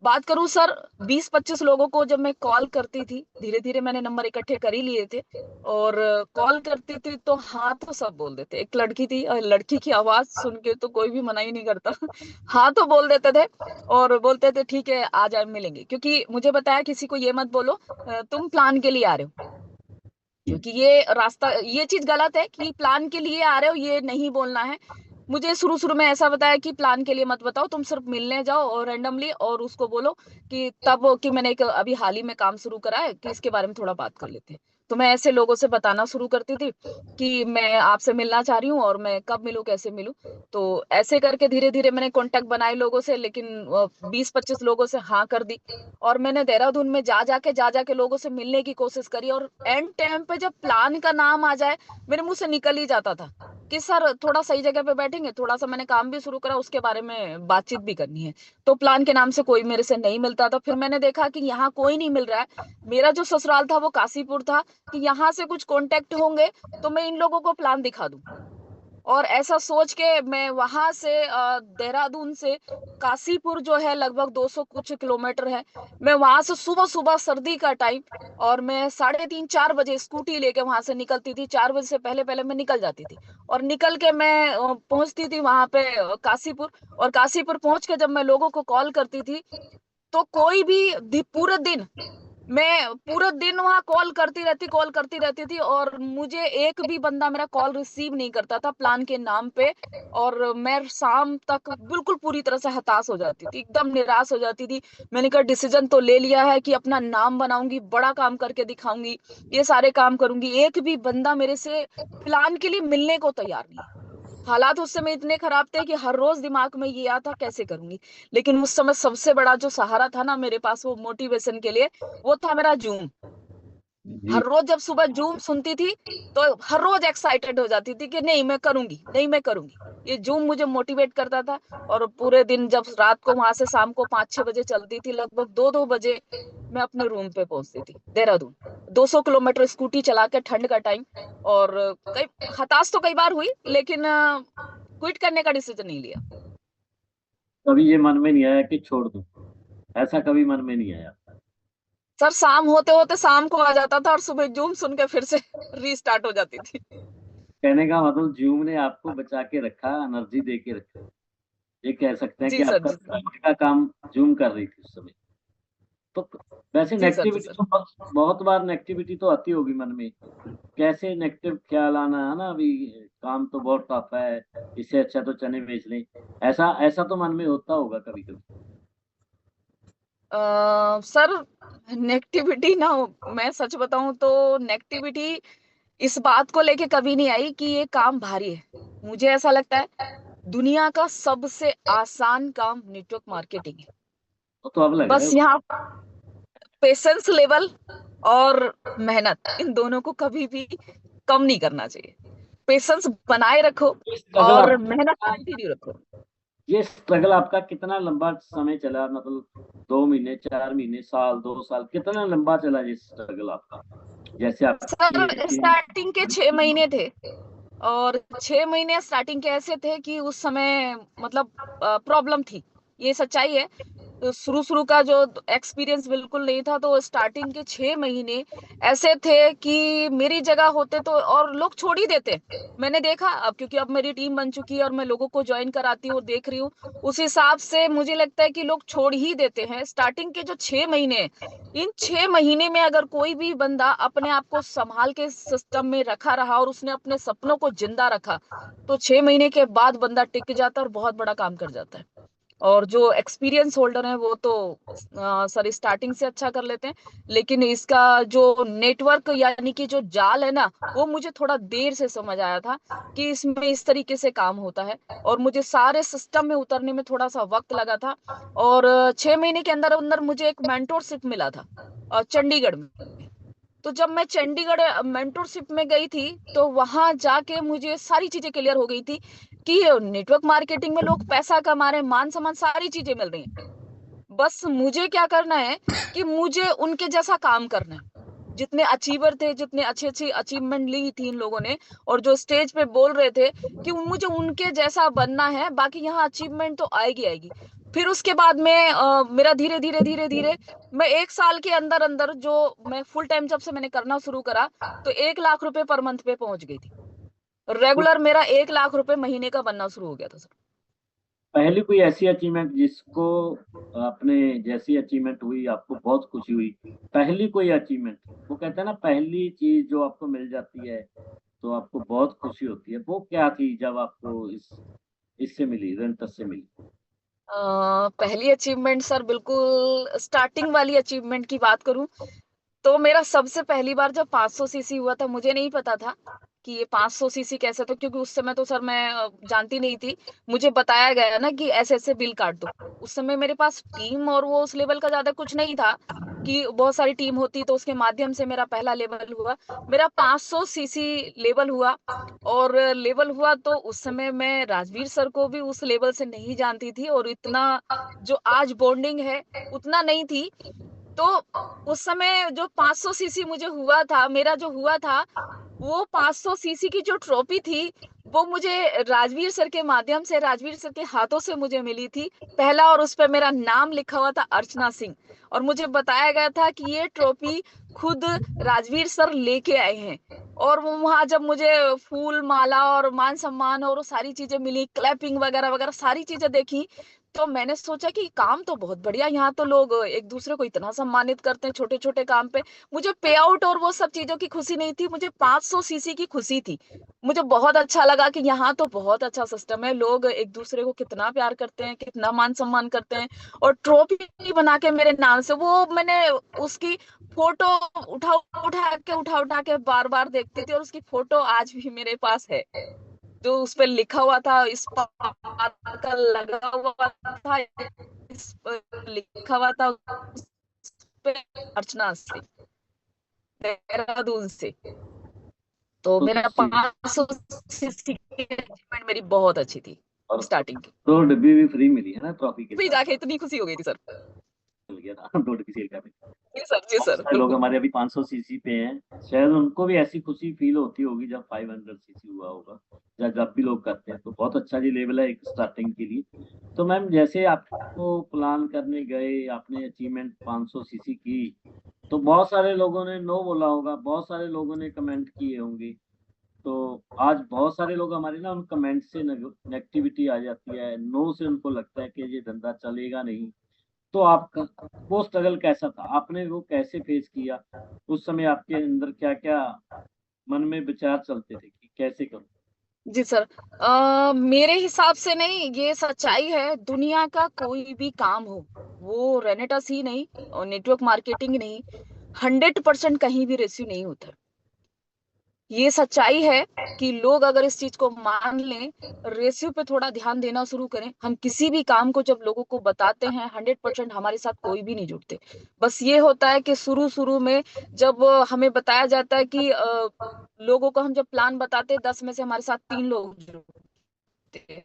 बात करूं सर, 20-25 लोगों को जब मैं कॉल करती थी, धीरे धीरे मैंने नंबर इकट्ठे कर ही लिए थे। और कॉल करती थी तो हाँ तो सब बोल देते। एक लड़की थी, लड़की की आवाज सुन के तो कोई भी मना ही नहीं करता। हाँ तो बोल देते थे। और बोलते थे ठीक है आ जाए मिलेंगे, क्योंकि मुझे बताया किसी को ये मत बोलो तुम प्लान के लिए आ रहे हो। क्योंकि ये रास्ता, ये चीज गलत है कि प्लान के लिए आ रहे हो, ये नहीं बोलना है। मुझे शुरू शुरू में ऐसा बताया कि प्लान के लिए मत बताओ, तुम सिर्फ मिलने जाओ और रैंडमली, और उसको बोलो कि तब कि मैंने एक अभी हाल ही में काम शुरू करा है, कि इसके बारे में थोड़ा बात कर लेते हैं। तो मैं ऐसे लोगों से बताना शुरू करती थी कि मैं आपसे मिलना चाह रही हूँ और मैं कब मिलूँ कैसे मिलूँ। तो ऐसे करके धीरे धीरे मैंने कांटेक्ट बनाए लोगों से, लेकिन 20-25 लोगों से हाँ कर दी। और मैंने देहरादून में जा जाके लोगों से मिलने की कोशिश करी। और एंड टाइम पे जब प्लान का नाम आ जाए, मेरे मुंह से निकल ही जाता था कि सर थोड़ा सही जगह पे बैठेंगे, थोड़ा सा मैंने काम भी शुरू करा, उसके बारे में बातचीत भी करनी है। तो प्लान के नाम से कोई मेरे से नहीं मिलता था। फिर मैंने देखा कि यहाँ कोई नहीं मिल रहा है। मेरा जो ससुराल था वो काशीपुर था, कि यहाँ से कुछ कांटेक्ट होंगे तो मैं इन लोगों को प्लान दिखा दूं। और ऐसा सोच के मैं वहां से देहरादून से काशीपुर जो है लगभग 200 कुछ किलोमीटर है, मैं वहां से सुबह सुबह सर्दी का टाइम, और मैं 3:30-4 बजे स्कूटी लेके वहां से निकलती थी। 4 बजे से पहले पहले मैं निकल जाती थी। और निकल के मैं पहुंचती थी वहां पे काशीपुर। और काशीपुर पहुंच के जब मैं लोगों को कॉल करती थी तो कोई भी पूरे दिन, मैं पूरे दिन वहां कॉल करती रहती थी, और मुझे एक भी बंदा मेरा कॉल रिसीव नहीं करता था प्लान के नाम पे। और मैं शाम तक बिल्कुल पूरी तरह से हताश हो जाती थी, एकदम निराश हो जाती थी। मैंने कहा डिसीजन तो ले लिया है कि अपना नाम बनाऊंगी, बड़ा काम करके दिखाऊंगी, ये सारे काम करूंगी, एक भी बंदा मेरे से प्लान के लिए मिलने को तैयार नहीं है। हालात उस समय इतने खराब थे कि हर रोज दिमाग में ये आता कैसे करूंगी। लेकिन उस समय सबसे बड़ा जो सहारा था ना मेरे पास, वो मोटिवेशन के लिए, वो था मेरा जूम। जी। हर रोज जब सुबह जूम सुनती थी तो हर रोज एक्साइटेड हो जाती थी कि नहीं मैं करूंगी, नहीं मैं करूंगी। ये जूम मुझे मोटिवेट करता था। और पूरे दिन जब रात को वहां से शाम को 5-6 बजे चलती थी, लगभग 2-2 बजे मैं अपने रूम पे पहुंचती थी देहरादून। 200 किलोमीटर स्कूटी चला के, ठंड का टाइम। और कई हताश तो कई बार हुई, लेकिन क्विट करने का डिसीजन नहीं लिया। कभी ये मन में नहीं आया कि छोड़ दूं? ऐसा कभी मन में नहीं आया? सर शाम होते होते शाम को आ जाता था और सुबह जूम सुन के फिर से रीस्टार्ट हो जाती थी। कहने का मतलब जूम ने आपको बचा के रखा, एनर्जी दे के रखा। ये कह सकते हैं कि जी सर, आपका जी सर। पढ़ाई का काम जूम कर रही थी उस समय। तो वैसे जी सर, जी नेगेटिविटी सर। तो बहुत बार नेगेटिविटी तो आती होगी मन में। कैसे नेगेटिव ख्याल आना है ना, अभी काम तो बहुत टफ है, इससे अच्छा तो चने बेच लें। ऐसा ऐसा तो मन में होता होगा कभी कभी। सर नेगेटिविटी ना, मैं सच बताऊं तो नेगेटिविटी इस बात को लेके कभी नहीं आई कि ये काम भारी है। मुझे ऐसा लगता है दुनिया का सबसे आसान काम नेटवर्क मार्केटिंग है। तो अब लग रहा बस है। यहाँ पेशेंस लेवल और मेहनत, इन दोनों को कभी भी कम नहीं करना चाहिए। पेशेंस बनाए रखो ये स्ट्रगल और आपका मेहनत कंटिन्यू रखो। ये स्ट्रगल आपका कितना लंबा समय चला, मतलब 2 महीने, 4 महीने, साल, 2 साल, कितना लंबा चला ये स्ट्रगल आपका? जैसे आपके सर टीम। स्टार्टिंग के 6 महीने थे, और 6 महीने स्टार्टिंग के ऐसे थे कि उस समय मतलब प्रॉब्लम थी, ये सच्चाई है। तो शुरू शुरू का जो एक्सपीरियंस बिल्कुल नहीं था, तो स्टार्टिंग के 6 महीने ऐसे थे कि मेरी जगह होते तो और लोग छोड़ ही देते। मैंने देखा अब, क्योंकि अब मेरी टीम बन चुकी है और मैं लोगों को ज्वाइन कराती हूँ, देख रही हूँ, उस हिसाब से मुझे लगता है कि लोग छोड़ ही देते हैं। स्टार्टिंग के जो 6 महीने हैं, इन 6 महीने में अगर कोई भी बंदा अपने आप को संभाल के सिस्टम में रखा रहा और उसने अपने सपनों को जिंदा रखा, तो 6 महीने के बाद बंदा टिक जाता है और बहुत बड़ा काम कर जाता है। और जो एक्सपीरियंस होल्डर है वो तो सर स्टार्टिंग से अच्छा कर लेते हैं, लेकिन इसका जो नेटवर्क यानी कि जो जाल है ना, वो मुझे थोड़ा देर से समझ आया था कि इसमें इस तरीके से काम होता है, और मुझे सारे सिस्टम में उतरने में थोड़ा सा वक्त लगा था। और 6 महीने के अंदर अंदर मुझे एक मेंटोरशिप मिला था चंडीगढ़ में। तो जब मैं चंडीगढ़ मेंटोरशिप में गई थी, तो वहां जाके मुझे सारी चीजें क्लियर हो गई थी कि नेटवर्क मार्केटिंग में लोग पैसा कमा रहे हैं, मान सम्मान सारी चीजें मिल रही हैं। बस मुझे क्या करना है कि मुझे उनके जैसा काम करना है। जितने अचीवर थे, जितने अच्छी अच्छी अचीवमेंट ली थी इन लोगों ने, और जो स्टेज पे बोल रहे थे कि मुझे उनके जैसा बनना है, बाकी यहाँ अचीवमेंट तो आएगी आएगी। फिर उसके बाद में मेरा धीरे धीरे धीरे धीरे मैं 1 साल के अंदर अंदर जो मैं फुल टाइम जब से मैंने करना शुरू करा, तो 1 लाख रुपए पर मंथ पे पहुंच गई थी। तो रेगुलर मेरा 1 लाख रुपए महीने का बनना शुरू हो गया था सर। पहली कोई ऐसी अचीवमेंट जिसको अपने जैसी अचीवमेंट हुई आपको बहुत खुशी हुई, पहली कोई अचीवमेंट, वो कहते हैं ना पहली चीज जो आपको मिल जाती है तो आपको बहुत खुशी होती है, वो क्या थी जब आपको इससे मिली, रेंटस से मिली? पहली अचीवमेंट सर, बिल्कुल स्टार्टिंग वाली अचीवमेंट की बात करूं, तो मेरा सबसे पहली बार जब 500 सीसी हुआ था, मुझे नहीं पता था कि ये 500 सीसी कैसे, तो क्योंकि उस समय तो सर मैं जानती नहीं थी। मुझे बताया गया ना कि ऐसे ऐसे बिल काट दो। उस समय मेरे पास टीम और वो उस लेवल का ज्यादा कुछ नहीं था कि बहुत सारी टीम होती, तो उसके माध्यम से मेरा पहला लेवल हुआ। मेरा 500 सीसी लेवल हुआ, और लेवल हुआ तो उस समय मैं राजवीर सर को भी उस लेवल से नहीं जानती थी, और इतना जो आज बॉन्डिंग है उतना नहीं थी। तो उस समय जो 500 सीसी मुझे हुआ था, मेरा जो हुआ था, वो 500 सीसी की जो ट्रॉफी थी, वो मुझे राजवीर सर के माध्यम से, राजवीर सर के हाथों से मुझे मिली थी पहला, और उस पर मेरा नाम लिखा हुआ था अर्चना सिंह। और मुझे बताया गया था कि ये ट्रॉफी खुद राजवीर सर लेके आए हैं। और वो वहां जब मुझे फूल माला और मान सम्मान और वो सारी चीजें मिली, क्लैपिंग वगैरह वगैरह सारी चीजें देखी, तो मैंने सोचा कि काम तो बहुत बढ़िया, यहाँ तो लोग एक दूसरे को इतना सम्मानित करते हैं छोटे छोटे काम पे। मुझे पे आउट और वो सब चीजों की खुशी नहीं थी, मुझे 500 सीसी की खुशी थी। मुझे बहुत अच्छा लगा कि यहाँ तो बहुत अच्छा सिस्टम है, लोग एक दूसरे को कितना प्यार करते हैं, कितना मान सम्मान करते हैं। और ट्रॉफी बना के मेरे नाम से, वो मैंने उसकी फोटो उठा उठा के बार बार देखती थी, और उसकी फोटो आज भी मेरे पास है। जो उस पे लिखा हुआ था, इस का लगा हुआ था, इस पर लिखा हुआ था उस पे, अर्चना से, देहरादून से। तो तो मेरा 500 सीसी की अचीवमेंट मेरी बहुत अच्छी थी और स्टार्टिंग की। 2 डिब्बी भी फ्री मिली है ना ट्रॉफी के भी साथ जाके साथ? इतनी खुशी हो गई थी सर। मिल गया था 2 डिब्बी सेल का भी। जी सर, जी बहुत सर, सारे लोग बिल्कुल। हमारे अभी 500 सीसी पे हैं, शायद उनको भी ऐसी खुशी फील होती होगी जब 500 सीसी हुआ होगा, या जब भी लोग करते हैं, तो बहुत अच्छा जी लेवल है एक स्टार्टिंग के लिए। तो मैम जैसे आपको प्लान करने गए, आपने अचीवमेंट 500 सीसी की, तो बहुत सारे लोगों ने नो बोला होगा, बहुत सारे लोगों ने कमेंट किए होंगे। तो आज बहुत सारे लोग हमारे ना उन कमेंट से नेगेटिविटी आ जाती है, नो से उनको लगता है कि ये धंधा चलेगा नहीं। तो आपका वो स्ट्रगल कैसा था, आपने वो कैसे फेस किया? उस समय आपके अंदर क्या क्या मन में विचार चलते थे कि कैसे करूं? जी सर, मेरे हिसाब से नहीं, ये सच्चाई है, दुनिया का कोई भी काम हो, वो रेनेटस ही नहीं और नेटवर्क मार्केटिंग ही नहीं, 100% कहीं भी रेस्यू नहीं होता। ये सच्चाई है कि लोग अगर इस चीज को मान लें, रेशियो पे थोड़ा ध्यान देना शुरू करें। हम किसी भी काम को जब लोगों को बताते हैं 100% हमारे साथ कोई भी नहीं जुड़ते। बस ये होता है कि शुरू शुरू में जब हमें बताया जाता है कि लोगों को हम जब प्लान बताते हैं 10 में से हमारे साथ 3 लोग जुड़ते हैं।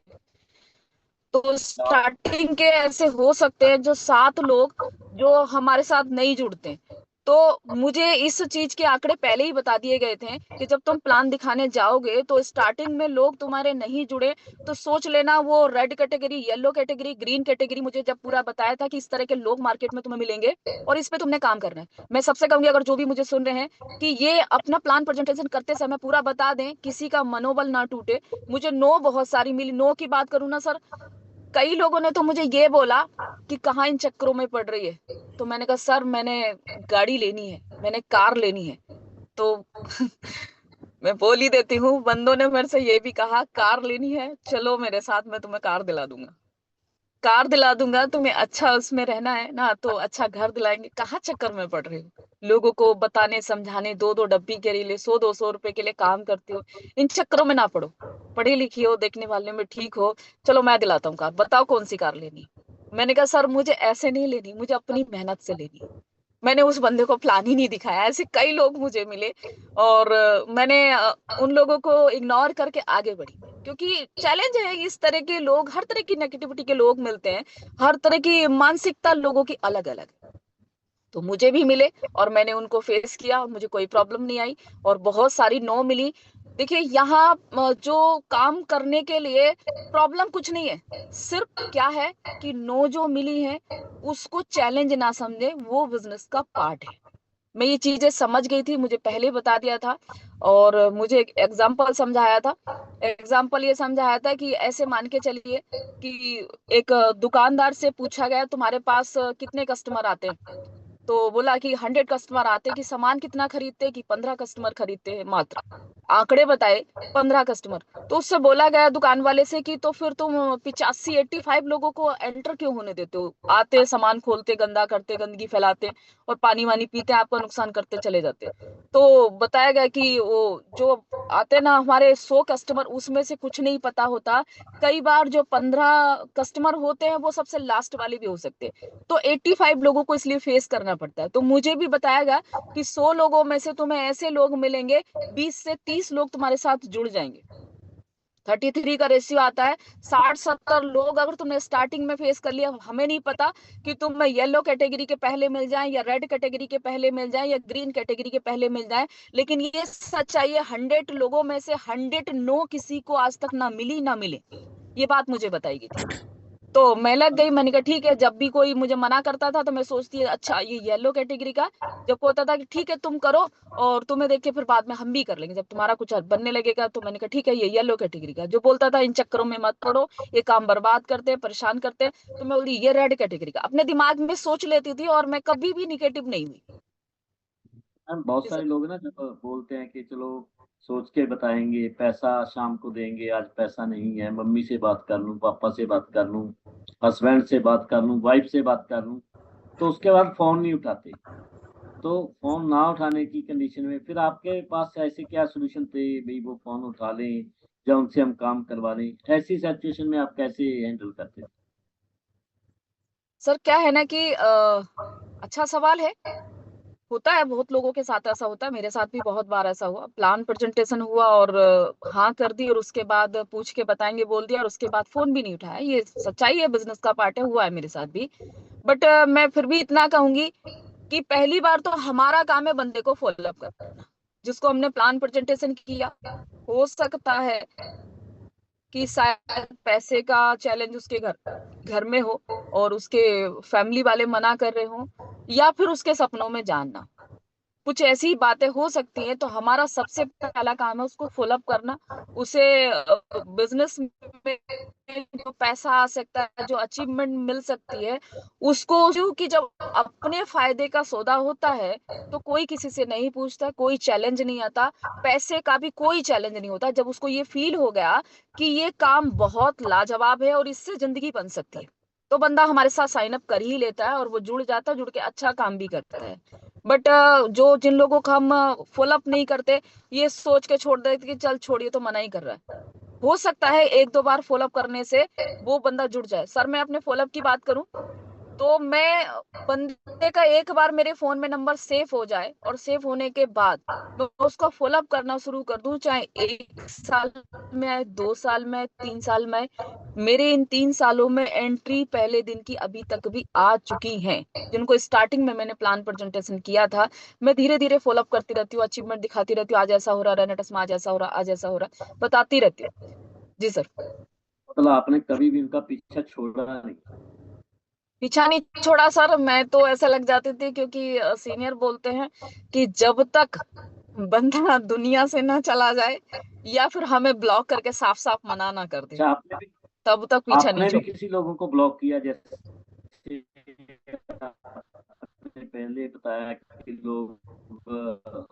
तो स्टार्टिंग के ऐसे हो सकते हैं जो 7 लोग जो हमारे साथ नहीं जुड़ते। तो मुझे इस चीज के आंकड़े पहले ही बता दिए गए थे कि जब तुम प्लान दिखाने जाओगे तो स्टार्टिंग में लोग तुम्हारे नहीं जुड़े तो सोच लेना वो red category, yellow category, green category, मुझे जब पूरा बताया था कि इस तरह के लोग मार्केट में तुम्हें मिलेंगे और इस पे तुमने काम करना है। मैं सबसे कहूंगी अगर जो भी मुझे सुन रहे हैं कि ये अपना प्लान प्रेजेंटेशन करते समय पूरा बता दें, किसी का मनोबल ना टूटे। मुझे नो बहुत सारी मिली। नो की बात करूं ना सर, कई लोगों ने तो मुझे ये बोला कि कहाँ इन चक्करों में पड़ रही है। तो मैंने कहा सर मैंने गाड़ी लेनी है, मैंने कार लेनी है। तो मैं बोल ही देती हूँ, बंदों ने मेरे से ये भी कहा कार लेनी है, चलो मेरे साथ, मैं तुम्हें कार दिला दूंगा। कार दिला दूंगा, तुम्हें अच्छा उसमें रहना है ना तो अच्छा घर दिलाएंगे। कहाँ चक्कर में पड़ रही हो, लोगों को बताने समझाने, 2-2 डब्बी के लिए 100-200 रुपए के लिए काम करती हो। इन चक्करों में ना पड़ो, पढ़ी लिखी हो, देखने वाले में ठीक हो, चलो मैं दिलाता हूँ कार, बताओ कौन सी कार लेनी है। मैंने कहा सर मुझे ऐसे नहीं लेनी, मुझे अपनी मेहनत से लेनी है। मैंने उस बंदे को प्लान ही नहीं दिखाया। ऐसे कई लोग मुझे मिले और मैंने उन लोगों को इग्नोर करके आगे बढ़ी। क्योंकि चैलेंज है, इस तरह के लोग, हर तरह की नेगेटिविटी के लोग मिलते हैं, हर तरह की मानसिकता लोगों की अलग अलग। तो मुझे भी मिले और मैंने उनको फेस किया, मुझे कोई प्रॉब्लम नहीं आई और बहुत सारी नो मिली। देखिए यहाँ जो काम करने के लिए प्रॉब्लम कुछ नहीं है, सिर्फ क्या है कि नो जो मिली है उसको चैलेंज ना समझे, वो बिजनेस का पार्ट है। मैं ये चीजें समझ गई थी, मुझे पहले बता दिया था और मुझे एक एग्जाम्पल समझाया था। एग्जाम्पल ये समझाया था कि ऐसे मान के चलिए कि एक दुकानदार से पूछा गया तुम्हारे पास कितने कस्टमर आते हैं। तो बोला कि 100 कस्टमर आते, कि सामान कितना खरीदते, कि 15 कस्टमर खरीदते हैं मात्र। आंकड़े बताए 15 कस्टमर। तो उससे बोला गया दुकान वाले से कि तो फिर तुम 85-85 लोगों को एंटर क्यों होने देते हो, आते सामान खोलते, गंदा करते, गंदगी फैलाते और पानी वानी पीते, आपका नुकसान करते चले जाते। तो बताया गया कि वो जो आते ना हमारे 100 कस्टमर, उसमें से कुछ नहीं पता होता, कई बार जो 15 कस्टमर होते हैं वो सबसे लास्ट वाले भी हो सकते हैं। तो 85 लोगों को इसलिए फेस करना पड़ता है। तो मुझे भी बताया गया कि 100 लोगों में से तुम्हें ऐसे लोग मिलेंगे, 20 से 30 लोग तुम्हारे साथ जुड़ जाएंगे। 33 का रेशियो आता है। 60-70 लोग अगर तुमने स्टार्टिंग में फेस कर लिया, हमें नहीं पता कि तुम्हें येलो कैटेगरी के पहले मिल जाए या रेड कैटेगरी के पहले मिल जाए या ग्रीन कैटेगरी के पहले मिल जाए, लेकिन ये सच्चाई है 100 लोगों में से 100 नो किसी को आज तक ना मिली ना मिले। ये बात मुझे बताई गई थी। तो मैं लग गई, मैंने कहा ठीक है। जब भी कोई मुझे मना करता था तो मैं सोचती है अच्छा ये येलो कैटेगरी का। जब को होता था कि ठीक है तुम करो और तुम्हें देख के फिर बाद में हम भी कर लेंगे, जब तुम्हारा कुछ बनने लगेगा। तो मैंने कहा ठीक है ये येलो कैटेगरी का। जो बोलता था इन चक्करों में मत पड़ो, ये काम बर्बाद करते हैं, परेशान करते हैं, तो मैं बोली ये रेड कैटेगरी का। अपने दिमाग में सोच लेती थी और मैं कभी भी निगेटिव नहीं हुई। मैम बहुत जी सारे सर। लोग ना जब बोलते हैं कि चलो सोच के बताएंगे, पैसा शाम को देंगे, आज पैसा नहीं है, मम्मी से बात कर लूं, पापा से बात कर लूं, हस्बैंड से बात कर लूं, वाइफ से बात कर लूं, तो उसके बाद फोन नहीं उठाते। तो फोन ना उठाने की कंडीशन में फिर आपके पास ऐसे क्या सोल्यूशन थे भाई वो फोन उठा लें या उनसे हम काम करवा लें, ऐसी सिचुएशन में आप कैसे हैंडल करते थे? सर क्या है ना कि अच्छा सवाल है। होता है, बहुत लोगों के साथ ऐसा होता है, मेरे साथ भी बहुत बार ऐसा हुआ। प्लान प्रेजेंटेशन हुआ और हाँ कर दी और उसके बाद पूछ के बताएंगे बोल दिया और उसके बाद फोन भी नहीं उठाया। ये सच्चाई है, बिजनेस का पार्ट है, हुआ है मेरे साथ भी। बट मैं फिर भी इतना कहूंगी कि पहली बार तो हमारा काम है बंदे को फॉलो अप करना। जिसको हमने प्लान प्रेजेंटेशन किया, हो सकता है कि शायद पैसे का चैलेंज उसके घर घर में हो और उसके फैमिली वाले मना कर रहे हो, या फिर उसके सपनों में जानना, कुछ ऐसी बातें हो सकती हैं। तो हमारा सबसे पहला काम है उसको फॉलो अप करना। उसे बिजनेस में जो पैसा आ सकता है, जो अचीवमेंट मिल सकती है, उसको, क्योंकि जब अपने फायदे का सौदा होता है तो कोई किसी से नहीं पूछता, कोई चैलेंज नहीं आता। पैसे का भी कोई चैलेंज नहीं होता जब उसको ये फील हो गया कि ये काम बहुत लाजवाब है और इससे जिंदगी बन सकती है। तो बंदा हमारे साथ साइन अप कर ही लेता है और वो जुड़ जाता है, जुड़ के अच्छा काम भी करता है। बट जो जिन लोगों को हम फॉलो अप नहीं करते, ये सोच के छोड़ देते कि चल छोड़िए, तो मना ही कर रहा है। हो सकता है एक दो बार फॉलो अप करने से वो बंदा जुड़ जाए। सर मैं अपने फॉलो अप की बात करूं तो मैं बंदे का एक बार मेरे फोन में नंबर सेव हो जाए और सेव होने के बाद मैं उसको फॉलो अप करना शुरू कर दूं, चाहे 1 साल में आए, 2 साल में आए, 3 साल में आए, मेरे इन 3 सालों में एंट्री पहले दिन की अभी तक भी आ चुकी हैं। जिनको स्टार्टिंग में मैंने प्लान प्रेजेंटेशन किया था, मैं धीरे धीरे फॉलो अप करती रहती हूँ, अचीवमेंट दिखाती रहती हूँ, आज ऐसा हो रहा है रेनेटस में, आज ऐसा हो रहा है, आज ऐसा हो रहा है, बताती रहती हूँ। जी सर। मतलब आपने कभी भी उनका पीछा छोड़ा नहीं? पीछा नहीं छोड़ा सर, मैं तो ऐसा लग जाती थी, क्योंकि सीनियर बोलते हैं कि जब तक बंदा दुनिया से ना चला जाए या फिर हमें ब्लॉक करके साफ साफ मना ना कर दे, अच्छा, तब तक पीछा नहीं आपने भी छोड़। किसी लोगों को ब्लॉक किया, जैसे आपने पहले बताया कि लोग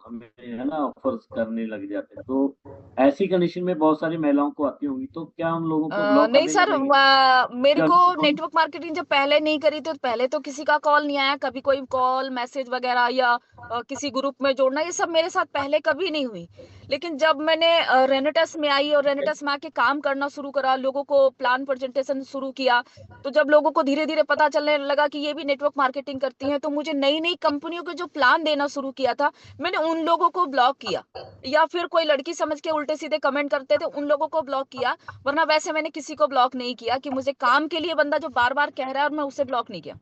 हमें है ना ऑफर्स करने लग जाते हैं, तो ऐसी कंडीशन में बहुत सारी महिलाओं को आती होंगी, तो क्या उन लोगों को ब्लॉक कर नहीं देना सर, चाहिए? मेरे या को नेटवर्क मार्केटिंग जब पहले नहीं करी थी तो पहले तो किसी का कॉल नहीं आया, कभी कोई कॉल मैसेज वगैरह या किसी ग्रुप में जोड़ना, ये सब मेरे साथ पहले कभी नहीं हुई। लेकिन जब मैंने रेनेटस में आई और रेनेटस में आके काम करना शुरू करा, लोगों को प्लान प्रेजेंटेशन शुरू किया, तो जब लोगों को धीरे धीरे पता चलने लगा कि ये भी नेटवर्क मार्केटिंग करती हैं, तो मुझे नई नई कंपनियों के जो प्लान देना शुरू किया था, मैंने उन लोगों को ब्लॉक किया। या फिर कोई लड़की समझ के उल्टे सीधे कमेंट करते थे, उन लोगों को ब्लॉक किया। वरना वैसे मैंने किसी को ब्लॉक नहीं किया, कि मुझे काम के लिए बंदा जो बार बार कह रहा है और मैं उसे ब्लॉक नहीं किया।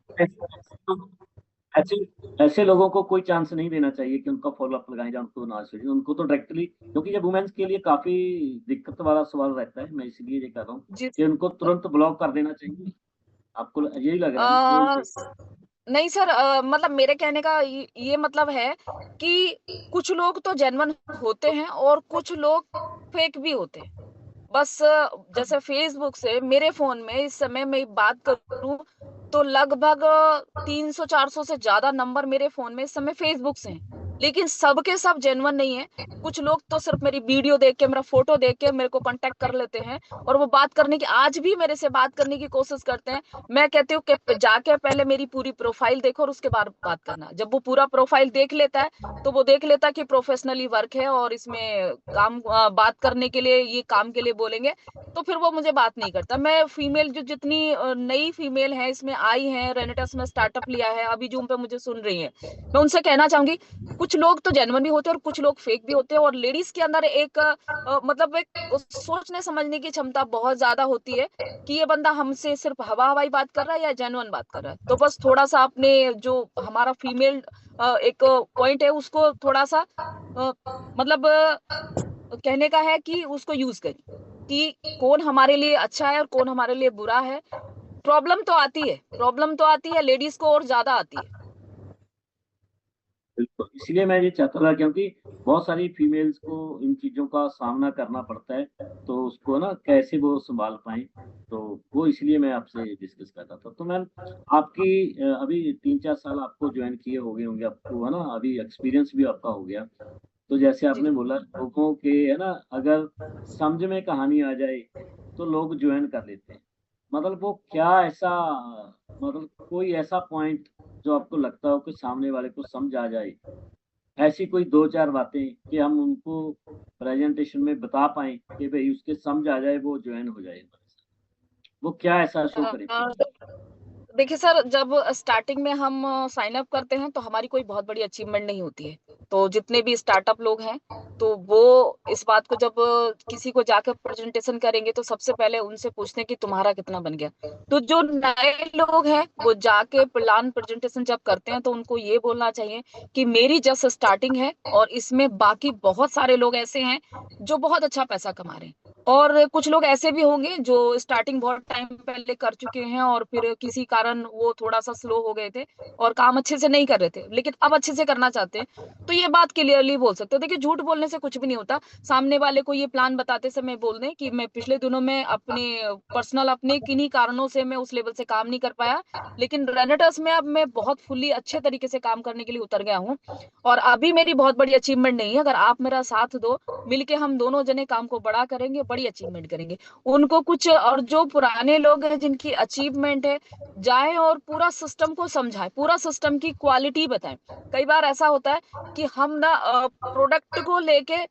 ऐसे ऐसे लोगों को कोई चांस नहीं देना चाहिए कि उनका फॉलो अप लगाए, या उनको ना चाहिए उनको तो डायरेक्टली, क्योंकि ये वुमेन्स के लिए काफी दिक्कत वाला सवाल रहता है, मैं इसलिए ये कह रहा हूँ जी। कि उनको तुरंत ब्लॉक कर देना चाहिए। आपको यही लग रहा है ना, वही आ, से? नहीं सर, मतलब मेरे कहने का ये मतलब है कि कुछ लोग तो जेन्युइन होते हैं और कुछ लोग फेक भी होते हैं। बस जैसे फेसबुक से मेरे फोन में इस समय मैं बात करूं तो लगभग 300-400 से ज्यादा नंबर मेरे फोन में इस समय फेसबुक से हैं। लेकिन सबके सब जेन्युइन नहीं है। कुछ लोग तो सिर्फ मेरी वीडियो देख के, मेरा फोटो देख के मेरे को कांटेक्ट कर लेते हैं और वो बात करने की, आज भी मेरे से बात करने की कोशिश करते हैं। मैं कहती हूँ कि जाके पहले मेरी पूरी प्रोफाइल देखो और उसके बाद बात करना। जब वो पूरा प्रोफाइल देख लेता है तो वो देख लेता है कि प्रोफेशनली वर्क है और इसमें काम, बात करने के लिए, ये काम के लिए बोलेंगे, तो फिर वो मुझे बात नहीं करता। मैं फीमेल जो जितनी नई फीमेल है इसमें आई है, रेनेटस में स्टार्टअप लिया है, अभी जूम पे मुझे सुन रही है, मैं उनसे कहना चाहूंगी, कुछ लोग तो जेन्युइन भी होते हैं और कुछ लोग फेक भी होते हैं। और लेडीज के अंदर एक मतलब एक सोचने समझने की क्षमता बहुत ज्यादा होती है कि ये बंदा हमसे सिर्फ हवा हवाई बात कर रहा है या जेन्युइन बात कर रहा है। तो बस थोड़ा सा अपने जो हमारा फीमेल एक पॉइंट है उसको थोड़ा सा मतलब कहने का है कि उसको यूज करें कि कौन हमारे लिए अच्छा है और कौन हमारे लिए बुरा है। प्रॉब्लम तो आती है, प्रॉब्लम तो आती है, लेडीज को और ज्यादा आती है। बिल्कुल, इसलिए मैं ये चाहता था, क्योंकि बहुत सारी फीमेल्स को इन चीजों का सामना करना पड़ता है, तो उसको ना कैसे वो संभाल पाए, तो वो इसलिए मैं आपसे डिस्कस कर रहा था। तो मैम, आपकी अभी 3-4 साल आपको ज्वाइन किए हो गए होंगे, आपको है ना अभी एक्सपीरियंस भी आपका हो गया, तो जैसे जी। आपने बोला लोगों के है ना, अगर समझ में कहानी आ जाए तो लोग ज्वाइन कर लेते हैं। मतलब वो क्या ऐसा, मतलब कोई ऐसा पॉइंट जो आपको लगता हो कि सामने वाले को समझ आ जाए, ऐसी कोई 2-4 बातें कि हम उनको प्रेजेंटेशन में बता पाएँ कि भई उसके समझ आ जाए, वो जॉइन हो जाए हमारे साथ। वो क्या ऐसा शो करे फिर? अ, देखिए सर, जब स्टार्टिंग में हम साइन अप करते हैं तो हमारी कोई बहुत बड़ी अचीवमेंट नहीं होती है। तो जितने भी स्टार्टअप लोग हैं तो वो इस बात को जब किसी को जाकर प्रेजेंटेशन करेंगे तो सबसे पहले उनसे पूछते हैं कि तुम्हारा कितना बन गया। तो जो नए लोग हैं वो जाके प्लान प्रेजेंटेशन जब करते हैं तो उनको ये बोलना चाहिए कि मेरी जस्ट स्टार्टिंग है और इसमें बाकी बहुत सारे लोग ऐसे हैं जो बहुत अच्छा पैसा कमा रहे हैं। और कुछ लोग ऐसे भी होंगे जो स्टार्टिंग बहुत टाइम पहले कर चुके हैं और फिर किसी कारण वो थोड़ा सा स्लो हो गए थे और काम अच्छे से नहीं कर रहे थे, लेकिन अब अच्छे से करना चाहते हैं। तो ये बात क्लियरली बोल सकते हो। देखिए, झूठ बोलने से कुछ भी नहीं होता। सामने वाले को ये प्लान बताते समय बोल दें कि मैं पिछले दिनों में अपने पर्सनल, अपने किन्हीं कारणों से मैं उस लेवल से काम नहीं कर पाया, लेकिन रेनेटर्स में अब मैं बहुत फुल्ली अच्छे तरीके से काम करने के लिए उतर गया हूँ। और अभी मेरी बहुत बड़ी अचीवमेंट नहीं है, अगर आप मेरा साथ दो, मिलके हम दोनों जने काम को बड़ा करेंगे, बड़ी अचीवमेंट करेंगे। उनको कुछ, और जो पुराने लोग हैं जिनकी अचीवमेंट है, जाए और पूरा सिस्टम को समझाए, पूरा सिस्टम की क्वालिटी बताएं। कई बार ऐसा होता है कि हम ना प्रोडक्ट को लेके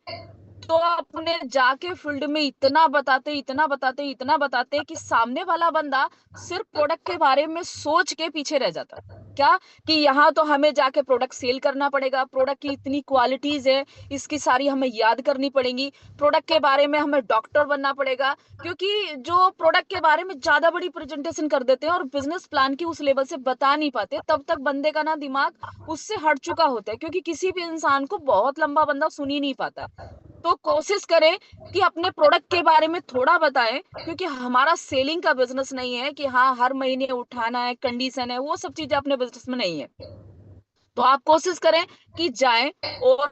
तो अपने जाके फील्ड में इतना बताते हैं कि सामने वाला बंदा सिर्फ प्रोडक्ट के बारे में सोच के पीछे रह जाता है। क्या कि यहाँ तो हमें जाके प्रोडक्ट सेल करना पड़ेगा, प्रोडक्ट की इतनी क्वालिटीज है, इसकी सारी हमें याद करनी पड़ेगी, प्रोडक्ट के बारे में हमें डॉक्टर बनना पड़ेगा। क्योंकि जो प्रोडक्ट के बारे में ज्यादा बड़ी प्रेजेंटेशन कर देते हैं और बिजनेस प्लान की उस लेवल से बता नहीं पाते, तब तक बंदे का ना दिमाग उससे हट चुका होता है, क्योंकि किसी भी इंसान को बहुत लंबा बंदा सुन ही नहीं पाता। तो कोशिश करें कि अपने प्रोडक्ट के बारे में थोड़ा बताएं, क्योंकि हमारा सेलिंग का बिजनेस नहीं है कि हाँ हर महीने उठाना है, कंडीशन है, वो सब चीजें अपने बिजनेस में नहीं है। तो आप कोशिश करें कि जाएं और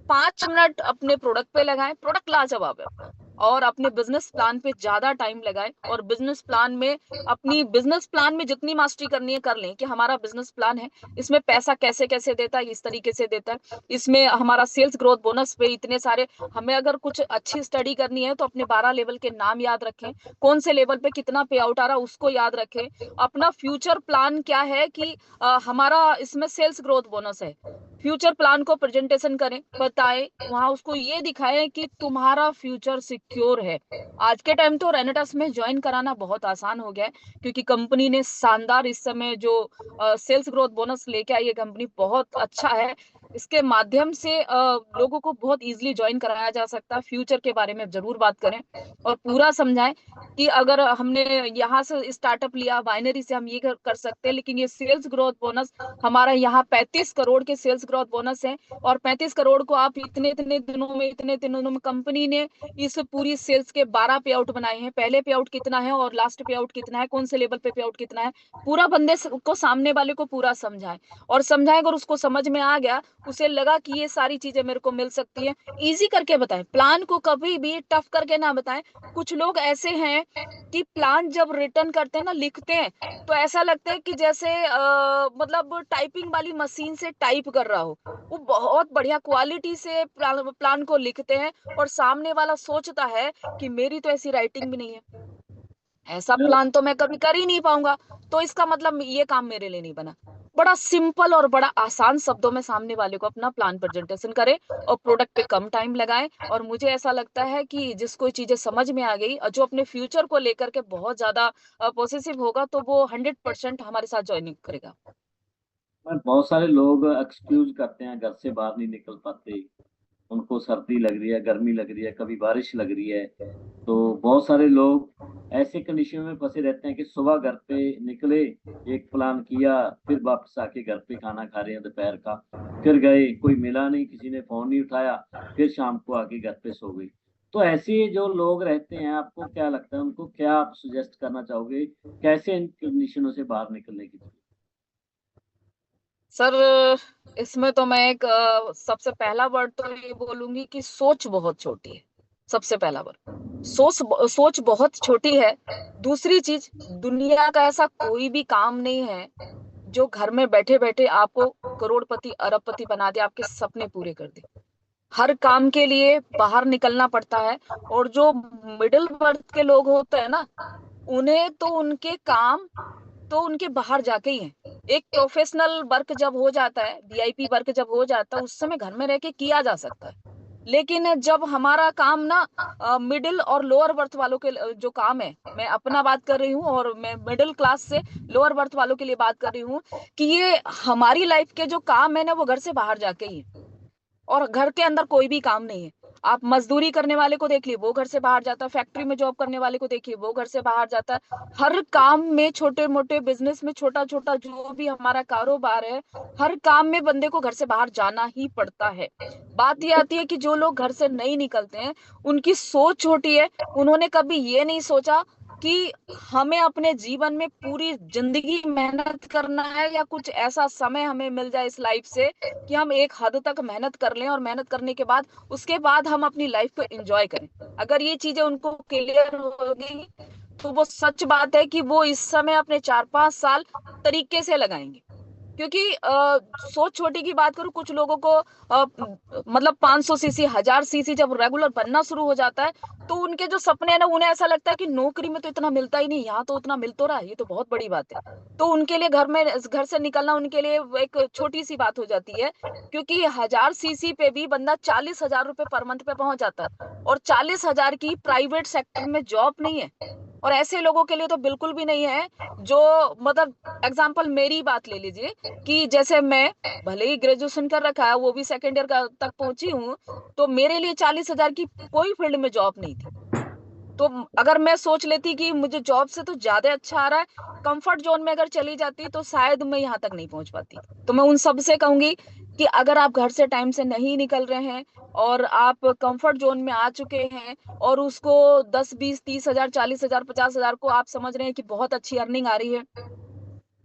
5 मिनट अपने प्रोडक्ट पे लगाएं, प्रोडक्ट लाजवाब है आपका, और अपने बिजनेस प्लान पे ज्यादा टाइम लगाएं, और बिजनेस प्लान में जितनी मास्टरी करनी है कर लें कि हमारा बिजनेस प्लान है, इसमें पैसा कैसे कैसे देता है, इस तरीके से देता है, इसमें हमारा सेल्स ग्रोथ बोनस पे इतने सारे, हमें अगर कुछ अच्छी स्टडी करनी है तो अपने 12 लेवल के नाम याद रखें, कौन से लेवल पे कितना पे आउट आ रहा है उसको याद रखें, अपना फ्यूचर प्लान क्या है कि हमारा इसमें सेल्स ग्रोथ बोनस है, फ्यूचर प्लान को प्रेजेंटेशन करें, बताएं, वहां उसको ये दिखाएं कि तुम्हारा फ्यूचर सिक्योर है। आज के टाइम तो रेनेटस में ज्वाइन कराना बहुत आसान हो गया है, क्योंकि कंपनी ने शानदार इस समय जो सेल्स ग्रोथ बोनस लेके आई है, कंपनी बहुत अच्छा है। इसके माध्यम से लोगों को बहुत इजीली ज्वाइन कराया जा सकता है। फ्यूचर के बारे में जरूर बात करें और पूरा समझाएं कि अगर हमने यहाँ से स्टार्टअप लिया, बाइनरी से हम ये कर सकते हैं, लेकिन ये सेल्स ग्रोथ बोनस हमारा यहाँ 35 करोड़ के सेल्स ग्रोथ बोनस है, और 35 करोड़ को आप इतने दिनों में कंपनी ने इस पूरी सेल्स के 12 पे आउट बनाए हैं। पहले पे आउट कितना है और लास्ट पे आउट कितना है, कौन से लेवल पे आउट कितना है, पूरा बंदे को, सामने वाले को पूरा समझाएं, और समझाएं अगर उसको समझ में आ गया, उसे लगा कि ये सारी चीजें मेरे को मिल सकती है, इजी करके बताएं, प्लान को कभी भी टफ करके ना बताएं। कुछ लोग ऐसे हैं कि प्लान जब रिटर्न करते हैं ना, लिखते हैं, तो ऐसा लगता है कि जैसे मतलब टाइपिंग वाली मशीन से टाइप कर रहा हो। वो बहुत बढ़िया क्वालिटी से प्लान को लिखते हैं, और सामने वाला सोचता है कि मेरी तो ऐसी राइटिंग भी नहीं है, ऐसा प्लान तो मैं कभी कर ही नहीं पाऊंगा, तो इसका मतलब ये काम मेरे लिए नहीं बना। बड़ा सिंपल और बड़ा आसान शब्दों में सामने वाले को अपना प्लान प्रेजेंटेशन करें, और प्रोडक्ट पे कम टाइम लगाएं। और मुझे ऐसा लगता है कि जिसको चीजें समझ में आ गई और जो अपने फ्यूचर को लेकर के बहुत ज्यादा पॉजिटिव होगा, तो वो 100% हमारे साथ ज्वाइनिंग करेगा। पर बहुत सारे लोग एक्सक्यूज करते हैं, घर से बाहर नहीं निकल पाते, उनको सर्दी लग रही है, गर्मी लग रही है, कभी बारिश लग रही है। तो बहुत सारे लोग ऐसे कंडीशन में फंसे रहते हैं कि सुबह घर पे निकले, एक प्लान किया, फिर वापस आके घर पे खाना खा रहे हैं दोपहर का, फिर गए, कोई मिला नहीं, किसी ने फोन नहीं उठाया, फिर शाम को आके घर पे सो गई। तो ऐसे जो लोग रहते हैं, आपको क्या लगता है, उनको क्या आप सुजेस्ट करना चाहोगे, कैसे इन कंडीशनों से बाहर निकलने की? सर, इसमें तो मैं एक सबसे पहला वर्ड तो ये बोलूंगी कि सोच बहुत छोटी है। सबसे पहला वर्ड, सोच बहुत छोटी है। दूसरी चीज, दुनिया का ऐसा कोई भी काम नहीं है जो घर में बैठे बैठे आपको करोड़पति अरबपति बना दे, आपके सपने पूरे कर दे। हर काम के लिए बाहर निकलना पड़ता है, और जो मिडिल वर्ग के लोग होते हैं ना, उन्हें तो उनके काम तो उनके बाहर जाके ही है। एक प्रोफेशनल वर्क जब हो जाता है, वीआईपी वर्क जब हो जाता है, उस समय घर में रह के किया जा सकता है। लेकिन जब हमारा काम ना मिडिल और लोअर बर्थ वालों के जो काम है, मैं अपना बात कर रही हूँ, और मैं मिडिल क्लास से लोअर बर्थ वालों के लिए बात कर रही हूँ, कि ये हमारी लाइफ के जो काम है ना, वो घर से बाहर जाके ही है, और घर के अंदर कोई भी काम नहीं है। आप मजदूरी करने वाले को देख लीजिए, वो घर से बाहर जाता है, फैक्ट्री में जॉब करने वाले को देखिए, वो घर से बाहर जाता है। हर काम में, छोटे मोटे बिजनेस में, छोटा छोटा जो भी हमारा कारोबार है, हर काम में बंदे को घर से बाहर जाना ही पड़ता है। बात ये आती है कि जो लोग घर से नहीं निकलते हैं, उनकी सोच छोटी है। उन्होंने कभी ये नहीं सोचा कि हमें अपने जीवन में पूरी जिंदगी मेहनत करना है, या कुछ ऐसा समय हमें मिल जाए इस लाइफ से कि हम एक हद तक मेहनत कर लें, और मेहनत करने के बाद उसके बाद हम अपनी लाइफ को एंजॉय करें। अगर ये चीजें उनको क्लियर होगी, तो वो सच बात है कि वो इस समय अपने 4-5 साल तरीके से लगाएंगे। क्योंकि सोच छोटी की बात करूं, कुछ लोगों को मतलब 500 सीसी 1000 सीसी जब रेगुलर बनना शुरू हो जाता है, तो उनके जो सपने हैं ना, उन्हें ऐसा लगता है कि नौकरी में तो इतना मिलता ही नहीं, यहाँ तो उतना मिल तो रहा है, ये तो बहुत बड़ी बात है। तो उनके लिए घर से निकलना उनके लिए एक छोटी सी बात हो जाती है, क्योंकि 1000 सीसी पे भी बंदा 40,000 रुपए पर मंथ पे पहुंच जाता है, और 40,000 की प्राइवेट सेक्टर में जॉब नहीं है। और ऐसे लोगों के लिए तो बिल्कुल भी नहीं है, जो मतलब एग्जाम्पल मेरी बात ले लीजिए, कि जैसे मैं भले ही ग्रेजुएशन कर रखा है, वो भी सेकेंड ईयर का तक पहुंची हूँ, तो मेरे लिए 40,000 की कोई फील्ड में जॉब नहीं थी। तो अगर मैं सोच लेती कि मुझे जॉब से तो ज्यादा अच्छा आ रहा है, कंफर्ट जोन में अगर चली जाती, तो शायद मैं यहाँ तक नहीं पहुंच पाती। तो मैं उन सब से कहूंगी कि अगर आप घर से टाइम से नहीं निकल रहे हैं, और आप कंफर्ट जोन में आ चुके हैं, और उसको 10 20 30 हजार 40,000 50,000 को आप समझ रहे हैं कि बहुत अच्छी अर्निंग आ रही है,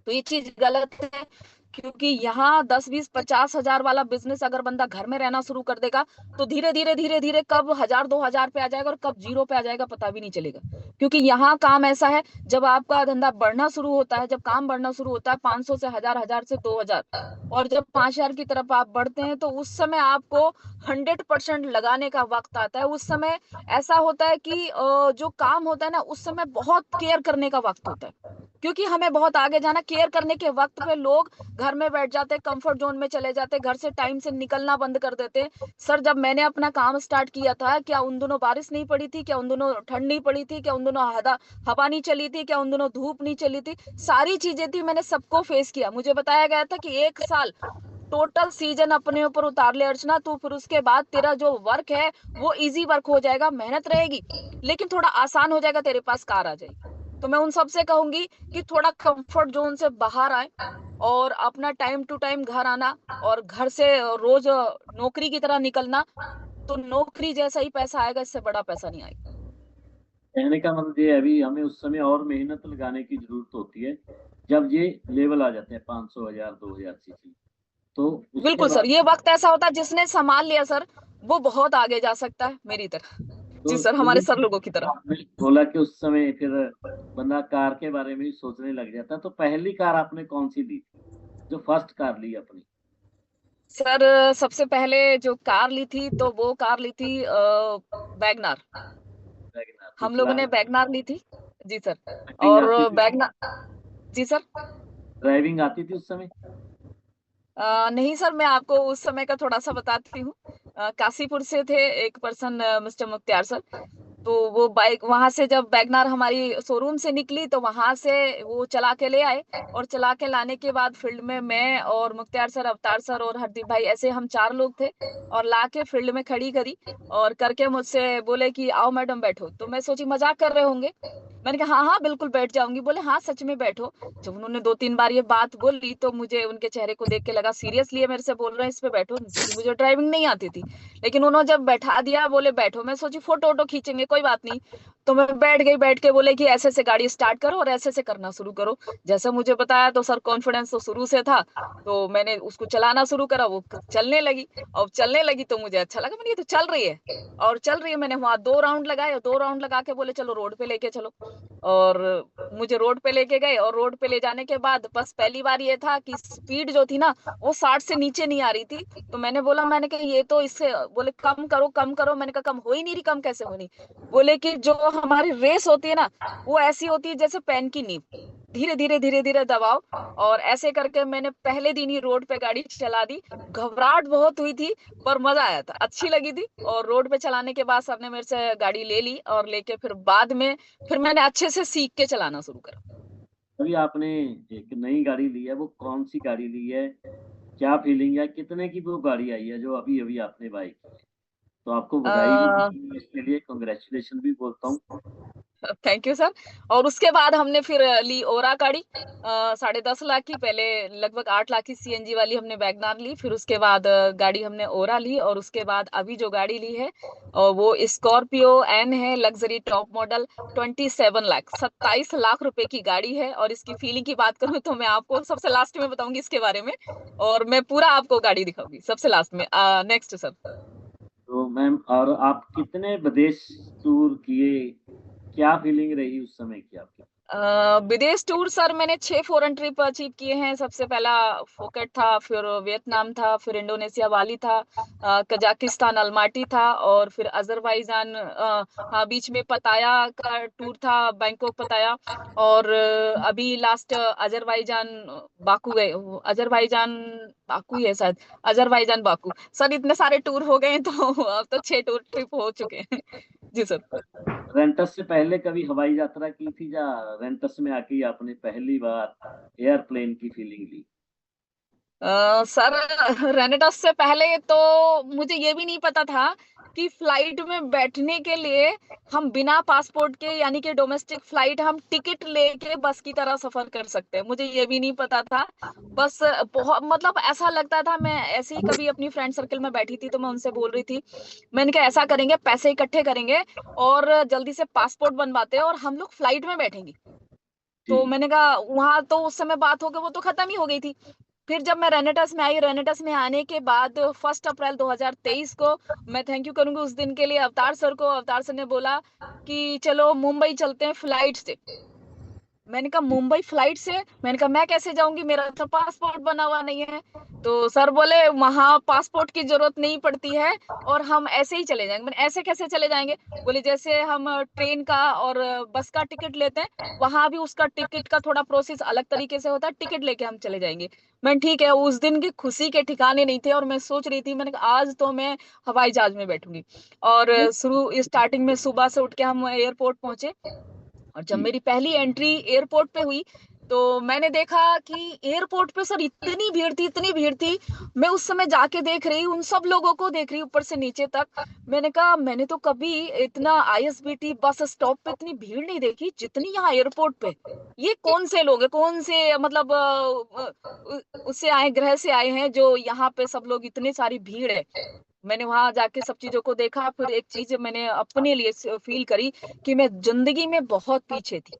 तो ये चीज गलत है। क्योंकि यहाँ 10 20 50 हजार वाला बिजनेस अगर बंदा घर में रहना शुरू कर देगा, तो धीरे धीरे कब 1000 2000 पे आ जाएगा और कब जीरो पे आ जाएगा पता भी नहीं चलेगा। क्योंकि यहाँ काम ऐसा है, जब आपका धंधा बढ़ना शुरू होता है, जब काम बढ़ना शुरू होता है 500 से 1000, 1000 से 2000, और जब 5000 की तरफ आप बढ़ते हैं, तो उस समय आपको 100% लगाने का वक्त आता है। उस समय ऐसा होता है कि जो काम होता है ना, उस समय बहुत केयर करने का वक्त होता है, क्योंकि हमें बहुत आगे जाना। केयर करने के वक्त पे लोग घर में बैठ जाते, कंफर्ट जोन में चले जाते, घर से टाइम से निकलना बंद कर देते। सर, जब मैंने अपना काम स्टार्ट किया था, क्या उन दिनों बारिश नहीं पड़ी थी? क्या उन दिनों ठंड नहीं पड़ी थी? क्या उन दिनों हवा नहीं चली थी? क्या उन दिनों धूप नहीं चली थी? सारी चीजें थी, मैंने सबको फेस किया। मुझे बताया गया था कि 1 साल टोटल सीजन अपने ऊपर उतार ले अर्चना, तो फिर उसके बाद तेरा जो वर्क है वो इजी वर्क हो जाएगा, मेहनत रहेगी लेकिन थोड़ा आसान हो जाएगा, तेरे पास कार आ जाएगी। तो मैं उन सबसे कहूंगी कि थोड़ा कंफर्ट जोन से बाहर आए, और अपना टाइम टू टाइम घर आना, और घर से रोज नौकरी की तरह निकलना। तो नौकरी जैसा ही पैसा आएगा, इससे बड़ा पैसा नहीं आएगा। कहने का मतलब ये है, अभी हमें उस समय और मेहनत लगाने की जरूरत होती है, जब ये लेवल आ जाते हैं 500 हजार 2000 सीसी, तो उसके बिल्कुल सर, बाद ये वक्त ऐसा होता है जिसने संभाल लिया सर, वो बहुत आगे जा सकता है मेरी तरह। जी तो सर, हमारे सर लोगों की तरह। आपने बोला कि उस समय फिर बंदा कार के बारे में ही सोचने लग जाता, तो पहली कार आपने कौन सी ली थी, जो फर्स्ट कार ली अपनी? सर, सबसे पहले जो कार ली थी, तो वो कार ली थी वैगनार। वैगनआर फिर हम लोगों ने चलानी? वैगनार ली थी। जी सर। ड्राइविंग और आती थी? वैगनार। जी सर। ड्राइविंग आती थी उस समय? नहीं सर, मैं आपको उस समय का थोड़ा सा बताती हूँ। काशीपुर से थे एक पर्सन, मिस्टर मुख्तियार सर। तो वो बाइक वहां से जब वैगनार हमारी शोरूम से निकली, तो वहां से वो चला के ले आए। और चला के लाने के बाद फील्ड में मैं और मुख्तियार सर, अवतार सर और हरदीप भाई, ऐसे हम 4 लोग थे। और ला के फील्ड में खड़ी करी, और करके मुझसे बोले कि आओ मैडम बैठो। तो मैं सोची मजाक कर रहे होंगे। मैंने कहा हाँ हाँ बिल्कुल बैठ जाऊंगी। बोले हाँ सच में बैठो। जब उन्होंने 2 3 बार ये बात बोली, तो मुझे उनके चेहरे को देख के लगा सीरियसली मेरे से बोल रहे हैं, इस पे बैठो, क्योंकि मुझे ड्राइविंग नहीं आती थी। लेकिन उन्होंने जब बैठा दिया, बोले बैठो, मैं सोची फोटो वोटो खींचेंगे, कोई बात नहीं। तो मैं बैठ गई। बैठ के बोले कि ऐसे से गाड़ी स्टार्ट करो और ऐसे से करना शुरू करो। जैसे मुझे बताया, तो सर कॉन्फिडेंस तो शुरू से था। तो मैंने उसको चलाना शुरू करा, वो चलने लगी। और चलने लगी तो मुझे अच्छा लगा, मैंने ये तो चल रही है। और चल रही है, मैंने वहां 2 राउंड लगाए, और 2 राउंड लगा के बोले चलो रोड पे लेके चलो। और मुझे रोड पे लेके गए, और रोड पे ले जाने के बाद बस पहली बार ये था कि स्पीड जो थी ना, वो 60 से नीचे नहीं आ रही थी। तो मैंने बोला, मैंने कहा ये तो इससे, बोले कम करो कम करो। मैंने कहा कम हो ही नहीं रही, कम कैसे होनी? बोले कि जो हमारी रेस होती है ना, वो ऐसी होती है जैसे पेन की नीब, धीरे धीरे धीरे धीरे दबाओ। और ऐसे करके मैंने पहले दिन ही रोड पे गाड़ी चला दी। घबराहट बहुत हुई थी, पर मजा आया था, अच्छी लगी थी। और रोड पे चलाने के बाद सर ने मेरे से गाड़ी ले ली, और लेके फिर बाद में फिर मैंने अच्छे से सीख के चलाना शुरू करा। अभी आपने एक नई गाड़ी ली है, वो कौन सी गाड़ी ली है, क्या फीलिंग है, कितने की वो गाड़ी आई है जो अभी अभी आपने बाई की है? तो आपको बधाई भी अ, देती हूँ इसके लिए, कांग्रेचुलेशन भी बोलता हूँ। Thank you sir. और उसके बाद हमने फिर ली ओरा गाड़ी, 10.5 लाख की। पहले लगभग 8 लाख की सीएनजी वाली हमने वैगनार ली। फिर उसके बाद गाड़ी हमने ओरा ली। और उसके बाद अभी जो गाड़ी ली है, वो स्कॉर्पियो एन है, luxury top model. 27 lakh, 27 lakh रुपए की गाड़ी है। और इसकी फीलिंग की बात करूं, तो मैं आपको सबसे लास्ट में बताऊंगी इसके बारे में। और मैं पूरा आपको गाड़ी दिखाऊंगी सबसे लास्ट में। Next sir. तो मैम, और आप कितने विदेश टूर किए, क्या फीलिंग रही उस समय की आपकी? विदेश टूर सर मैंने 6 फॉरेन ट्रिप अचीव किए हैं। सबसे पहला फोकेट था, फिर वियतनाम था, फिर इंडोनेशिया बाली था, कजाकिस्तान अलमाटी था, और फिर अजरबैजान, हाँ बीच में पताया का टूर था, बैंकॉक पताया। और अभी लास्ट अजरबैजान बाकू गए। अजरबैजान बाकू ही है शायद, अजरबैजान बाकू। सर इतने सारे टूर हो गए हैं, तो अब तो 6 टूर ट्रिप हो चुके हैं। जी सर। रेंटस से पहले कभी हवाई यात्रा की थी या रेंटस में आके ही आपने पहली बार एयरप्लेन की फीलिंग ली? सर रेनेटस से पहले तो मुझे ये भी नहीं पता था कि फ्लाइट में बैठने के लिए हम बिना पासपोर्ट के, यानी कि डोमेस्टिक फ्लाइट, हम टिकट लेके बस की तरह सफर कर सकते हैं। मुझे ये भी नहीं पता था। बस बहुत मतलब ऐसा लगता था। मैं ऐसे ही कभी अपनी फ्रेंड सर्कल में बैठी थी, तो मैं उनसे बोल रही थी, मैंने कहा ऐसा करेंगे, पैसे इकट्ठे करेंगे और जल्दी से पासपोर्ट बनवाते हैं और हम लोग फ्लाइट में बैठेंगे। जी। तो मैंने कहा वहां तो उस समय बात हो गई, वो तो खत्म ही हो गई थी। फिर जब मैं रेनेटस में आई, रेनेटस में आने के बाद 1 अप्रैल 2023 को, मैं थैंक यू करूंगी उस दिन के लिए अवतार सर को। अवतार सर ने बोला कि चलो मुंबई चलते हैं फ्लाइट से। मैंने कहा जी। मुंबई फ्लाइट से? मैंने कहा मैं कैसे जाऊंगी, मेरा तो पासपोर्ट बना हुआ नहीं है। तो सर बोले वहां पासपोर्ट की जरूरत नहीं पड़ती है और हम ऐसे ही चले जाएंगे। मैंने ऐसे कैसे चले जाएंगे? बोले जैसे हम ट्रेन का और बस का टिकट लेते हैं, वहां भी उसका टिकट का थोड़ा प्रोसेस अलग तरीके से होता है, टिकट लेके हम चले जाएंगे। मैं ठीक है। उस दिन की खुशी के ठिकाने नहीं थे और मैं सोच रही थी, मैंने कहा आज तो मैं हवाई जहाज में बैठूंगी। और शुरू स्टार्टिंग में सुबह से उठ के हम एयरपोर्ट पहुंचे। और जब जी। मेरी पहली एंट्री एयरपोर्ट पे हुई, तो मैंने देखा कि एयरपोर्ट पे सर इतनी भीड़ थी, इतनी भीड़ थी। मैं उस समय जाके देख रही, उन सब लोगों को देख रही ऊपर से नीचे तक। मैंने कहा मैंने तो कभी इतना आईएसबीटी बस स्टॉप पे इतनी भीड़ नहीं देखी जितनी यहाँ एयरपोर्ट पे। ये कौन से लोग हैं, कौन से मतलब उससे आए, ग्रह से आए हैं, जो यहाँ पे सब लोग, इतनी सारी भीड़ है। मैंने वहां जाके सब चीजों को देखा। फिर एक चीज मैंने अपने लिए फील करी कि मैं जिंदगी में बहुत पीछे थी,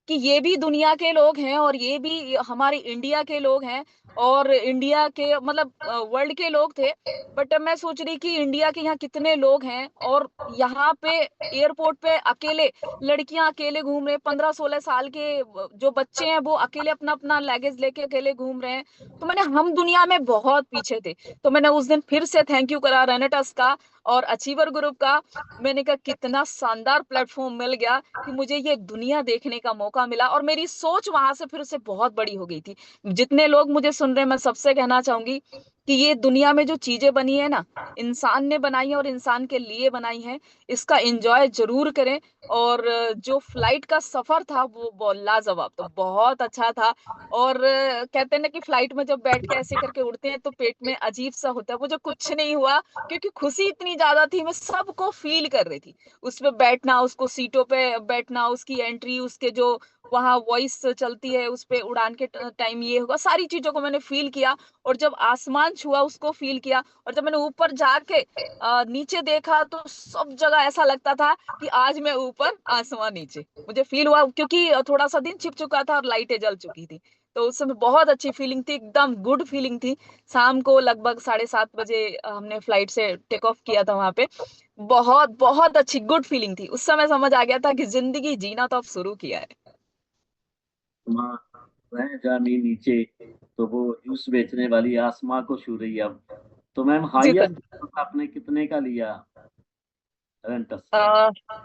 कि ये भी दुनिया के लोग हैं और ये भी हमारे इंडिया के लोग हैं, और इंडिया के मतलब वर्ल्ड के लोग थे। बट मैं सोच रही कि इंडिया के यहाँ कितने लोग हैं, और यहाँ पे एयरपोर्ट पे अकेले लड़कियां अकेले घूम रहे हैं, 15-16 साल के जो बच्चे हैं वो अकेले अपना अपना लगेज लेके अकेले घूम रहे हैं। तो मैंने, हम दुनिया में बहुत पीछे थे। तो मैंने उस दिन फिर से थैंक यू करा रेनेटस का और अचीवर ग्रुप का। मैंने कहा कितना शानदार प्लेटफॉर्म मिल गया कि मुझे ये दुनिया देखने का मौका मिला, और मेरी सोच वहां से फिर से बहुत बड़ी हो गई थी। जितने लोग मुझे सुन रहे हैं, मैं सबसे कहना चाहूंगी कि ये दुनिया में जो चीजें बनी है ना, इंसान ने बनाई है और इंसान के लिए बनाई है। इसका एंजॉय जरूर करें। और जो फ्लाइट का सफर था वो बहुत लाजवाब, तो बहुत अच्छा था। और कहते हैं ना कि फ्लाइट में जब बैठ के ऐसे करके उड़ते हैं तो पेट में अजीब सा होता है, मुझे कुछ नहीं हुआ, क्योंकि खुशी इतनी ज्यादा थी, मैं सबको फील कर रही थी। उस पे बैठना, उसको सीटों पे बैठना, उसकी एंट्री, उसके जो वहां वॉइस चलती है उस पे उड़ान के टाइम ये होगा, सारी चीजों को मैंने फील किया। और जब आसमान छुआ उसको फील किया। और जब मैंने ऊपर जाके नीचे देखा, तो सब जगह ऐसा लगता था कि आज मैं ऊपर आसमान नीचे, मुझे फील हुआ, क्योंकि थोड़ा सा दिन छिप चुका था और लाइटें जल चुकी थी। तो उस समय बहुत अच्छी फीलिंग थी, एकदम गुड फीलिंग थी। शाम को लगभग 7:30 बजे हमने फ्लाइट से टेक ऑफ किया था वहां पे। बहुत बहुत अच्छी गुड फीलिंग थी। उस समय समझ आ गया था कि जिंदगी जीना तो अब शुरू किया है। वहाँ रह जानी नीचे, तो वो जूस बेचने वाली आसमां को छू रही है अब। तो मैम जी सर। हाईएस्ट आपने कितने का लिया रेंटस?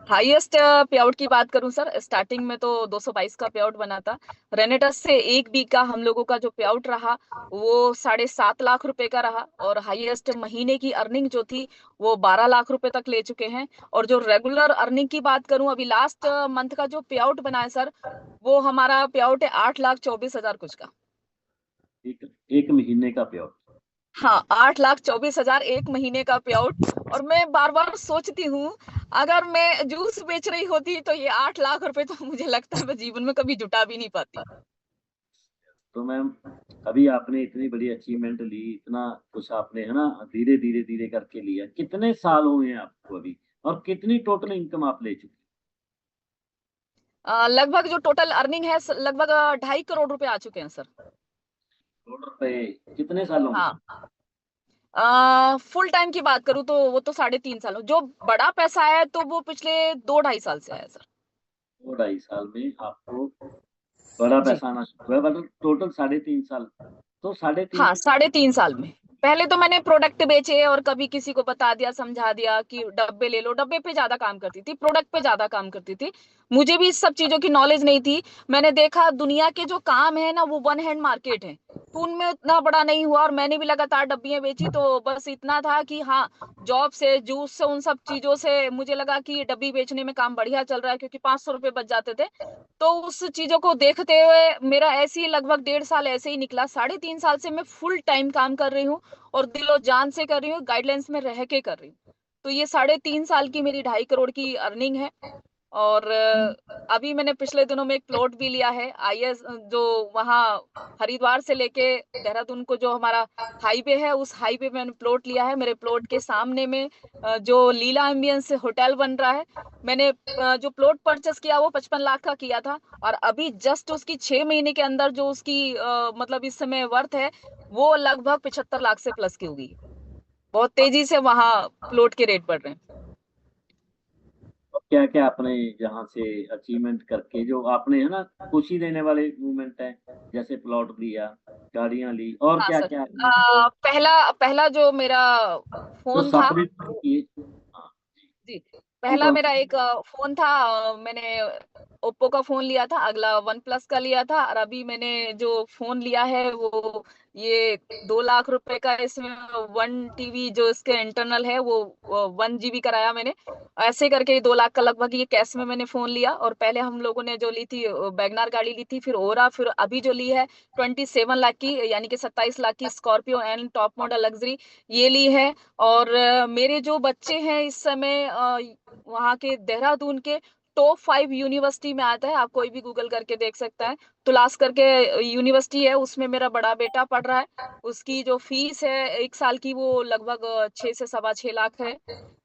हाईएस्ट पे आउट की बात करूं सर, स्टार्टिंग में तो 222 का पे आउट बना था। रेनेटस से एक बी का हम लोगों का जो पे आउट रहा वो 7.5 लाख रुपए का रहा। और हाईएस्ट महीने की अर्निंग जो थी वो 12 लाख रुपए तक ले चुके हैं। और जो रेगुलर अर्निंग की बात करूं, अभी लास्ट मंथ का जो पे आउट बना है सर, वो हमारा पे आउट है 8,24,000 कुछ का। एक एक महीने का पे? हाँ, 8,24,000 एक महीने का पे आउट। और मैं बार बार सोचती हूँ, अगर मैं जूस बेच रही होती तो ये 8 लाख रुपए तो मुझे लगता है मैं जीवन में कभी जुटा भी नहीं पाती। तो मैम अभी आपने इतनी बड़ी अचीवमेंट ली, इतना कुछ आपने है ना धीरे धीरे धीरे करके लिया, कितने साल हुए हैं आपको अभी और कितनी टोटल इनकम आप ले चुके लगभग जो टोटल अर्निंग है लगभग 2.5 करोड़ रुपए आ चुके हैं सर। हैं? टोटल पे कितने सालों में? हाँ, फुल टाइम की बात करूँ तो वो तो 3.5 साल, जो बड़ा पैसा है तो वो पिछले 2 ढाई साल से आया सर। 2-2.5 साल में आपको बड़ा जी। पैसा आना शुरू हुआ, मतलब टोटल 3.5 साल। तो 3.5। हाँ, 3.5 साल में। पहले तो मैंने प्रोडक्ट बेचे और कभी किसी को बता दिया, समझा दिया कि डब्बे ले लो। डब्बे पे ज्यादा काम करती थी, प्रोडक्ट पे ज्यादा काम करती थी। मुझे भी इस सब चीजों की नॉलेज नहीं थी। मैंने देखा दुनिया के जो काम है ना, वो वन हैंड मार्केट है, तो उनमें उतना बड़ा नहीं हुआ। और मैंने भी लगातार डब्बियां बेची, तो बस इतना था कि हाँ, जॉब से, जूस से, उन सब चीजों से मुझे लगा कि डब्बी बेचने में काम बढ़िया चल रहा है, क्योंकि 500 रुपये बच जाते थे। तो उस चीजों को देखते हुए मेरा ऐसे ही लगभग 1.5 साल ऐसे ही निकला। 3.5 साल से मैं फुल टाइम काम कर रही हूँ, और दिलो जान से कर रही हूँ, गाइडलाइंस में रह के कर रही हूँ। तो ये 3.5 साल की मेरी 2.5 करोड़ की अर्निंग है। और अभी मैंने पिछले दिनों में एक प्लॉट भी लिया है, आईएस, जो वहाँ हरिद्वार से लेके देहरादून को जो हमारा हाईवे है, उस हाईवे में मैंने प्लॉट लिया है। मेरे प्लॉट के सामने में जो लीला एम्बियंस होटल बन रहा है। मैंने जो प्लॉट परचेस किया वो 55 लाख का किया था, और अभी जस्ट उसकी 6 महीने के अंदर जो उसकी मतलब इस समय वर्थ है, वो लगभग 75 लाख से प्लस की होगी। बहुत तेजी से वहाँ प्लॉट के रेट बढ़ रहे हैं। क्या क्या आपने यहाँ से अचीवमेंट करके, जो आपने है ना खुशी देने वाले मूवमेंट है, जैसे प्लॉट लिया, गाड़ियां ली, और हाँ क्या सर। क्या पहला पहला जो मेरा जो फोन था। सपने पूरे किए? हाँ, जी। कौन पहला कौन मेरा से? एक फोन था। मैंने ओप्पो का फोन लिया था, अगला वन प्लस का लिया था, और अभी मैंने जो फोन लिया है वो ये 2 लाख रुपए का। इसमें 1 TB जो इसके इंटरनल है, वो 1 GB कराया मैंने। ऐसे करके 2 लाख का लगभग ये कैश में मैंने फोन लिया। और पहले हम लोगों ने जो ली थी, वैगनार गाड़ी ली थी, फिर ओरा, फिर अभी जो ली है 27 लाख की, यानी कि 27 लाख की Scorpio and top model luxury, ये ली है। और मेरे जो बच्चे हैं इस समय वहाँ के देहरादून के टॉप 5 यूनिवर्सिटी में आता है। आप कोई भी गूगल करके देख सकता है। तुलास करके यूनिवर्सिटी है, उसमें मेरा बड़ा बेटा पढ़ रहा है। उसकी जो फीस है 1 साल की, वो लगभग 6 से 6.25 लाख है।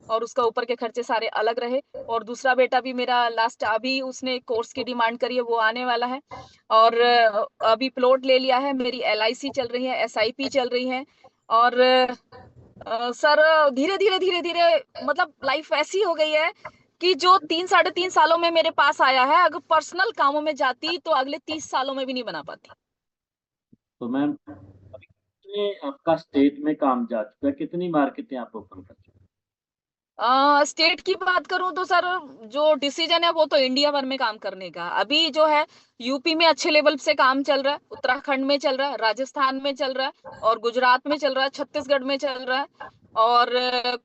और उसका ऊपर के खर्चे सारे अलग रहे। और दूसरा बेटा भी मेरा लास्ट, अभी उसने कोर्स की डिमांड करी है, वो आने वाला है। और अभी प्लॉट ले लिया है। मेरी LIC चल रही है, SIP चल रही है। और सर, धीरे धीरे धीरे धीरे मतलब लाइफ ऐसी हो गई है कि जो 3 साढ़े 3 सालों में मेरे पास आया है, अगर पर्सनल कामों में जाती तो अगले 30 सालों में भी नहीं बना पाती। तो मैम, अभी कितने आपका स्टेट में काम जा चुका है, कितनी मार्केटें आप ओपन कर चुके स्टेट की बात करूं तो सर, जो डिसीजन है वो तो इंडिया भर में काम करने का। अभी जो है यूपी में अच्छे लेवल से काम चल रहा है, उत्तराखंड में चल रहा है, राजस्थान में चल रहा है, और गुजरात में चल रहा है, छत्तीसगढ़ में चल रहा है। और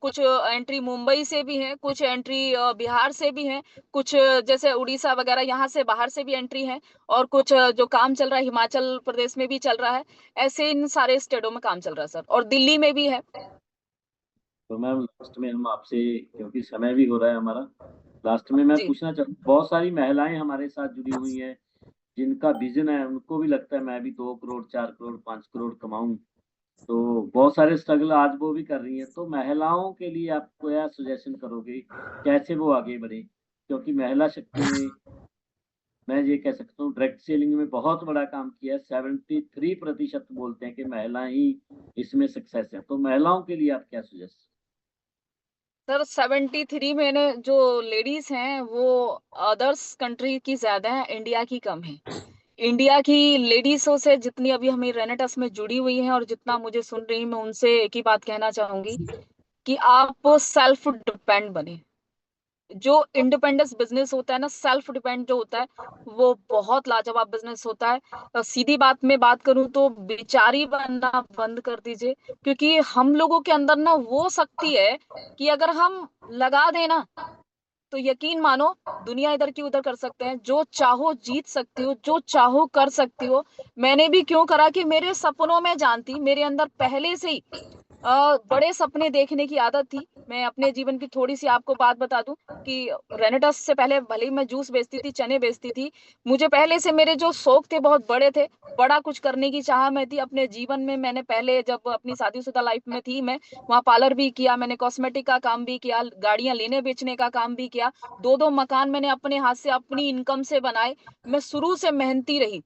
कुछ एंट्री मुंबई से भी है, कुछ एंट्री बिहार से भी है, कुछ जैसे उड़ीसा वगैरह यहाँ से बाहर से भी एंट्री है। और कुछ जो काम चल रहा है हिमाचल प्रदेश में भी चल रहा है। ऐसे इन सारे स्टेटों में काम चल रहा है सर, और दिल्ली में भी है। तो मैम लास्ट में हम आपसे, क्योंकि समय भी हो रहा है हमारा, लास्ट में मैं जी। पूछना चाहूँ, बहुत सारी महिलाएं हमारे साथ जुड़ी हुई हैं, जिनका विजन है, उनको भी लगता है मैं भी 2 करोड़, 4 करोड़, 5 करोड़ कमाऊं। तो बहुत सारे स्ट्रगल आज वो भी कर रही हैं, तो महिलाओं के लिए आप क्या सजेशन करोगे, कैसे वो आगे बढ़े? क्योंकि महिला शक्ति ने, मैं ये कह सकता हूँ, डायरेक्ट सेलिंग में बहुत बड़ा काम किया है। 73% बोलते हैं कि महिलाएं ही इसमें सक्सेस है। तो महिलाओं के लिए आप क्या सजेस्ट? सर, 73 में ने जो लेडीज हैं वो अदर्स कंट्री की ज्यादा है, इंडिया की कम है। इंडिया की लेडीजों से जितनी अभी हमें रेनेटस में जुड़ी हुई हैं, और जितना मुझे सुन रही हूँ, मैं उनसे एक ही बात कहना चाहूंगी कि आप सेल्फ डिपेंड बने। जो इंडिपेंडेंस बिजनेस होता है ना, सेल्फ डिपेंड जो होता है, वो बहुत लाजवाब बिजनेस होता है। सीधी बात में बात करूं तो बेचारी बनना बंद कर दीजिए। क्योंकि हम लोगों के अंदर ना वो शक्ति है कि अगर हम लगा देना, तो यकीन मानो दुनिया इधर की उधर कर सकते हैं। जो चाहो जीत सकती हो, जो चाहो कर सकती हो। मैंने भी क्यों करा कि मेरे सपनों में जानती, मेरे अंदर पहले से ही बड़े सपने देखने की आदत थी। मैं अपने जीवन की थोड़ी सी आपको बात बता दूं कि रेनेटस से पहले भले ही मैं जूस बेचती थी, चने बेचती थी, मुझे पहले से मेरे जो शौक थे बहुत बड़े थे। बड़ा कुछ करने की चाह में थी अपने जीवन में। मैंने पहले जब अपनी शादीशुदा लाइफ में थी, मैं वहाँ पार्लर भी किया, मैंने कॉस्मेटिक का काम भी किया, गाड़ियां लेने बेचने का काम भी किया। 2-2 मकान मैंने अपने हाथ से अपनी इनकम से बनाए। मैं शुरू से मेहनती रही।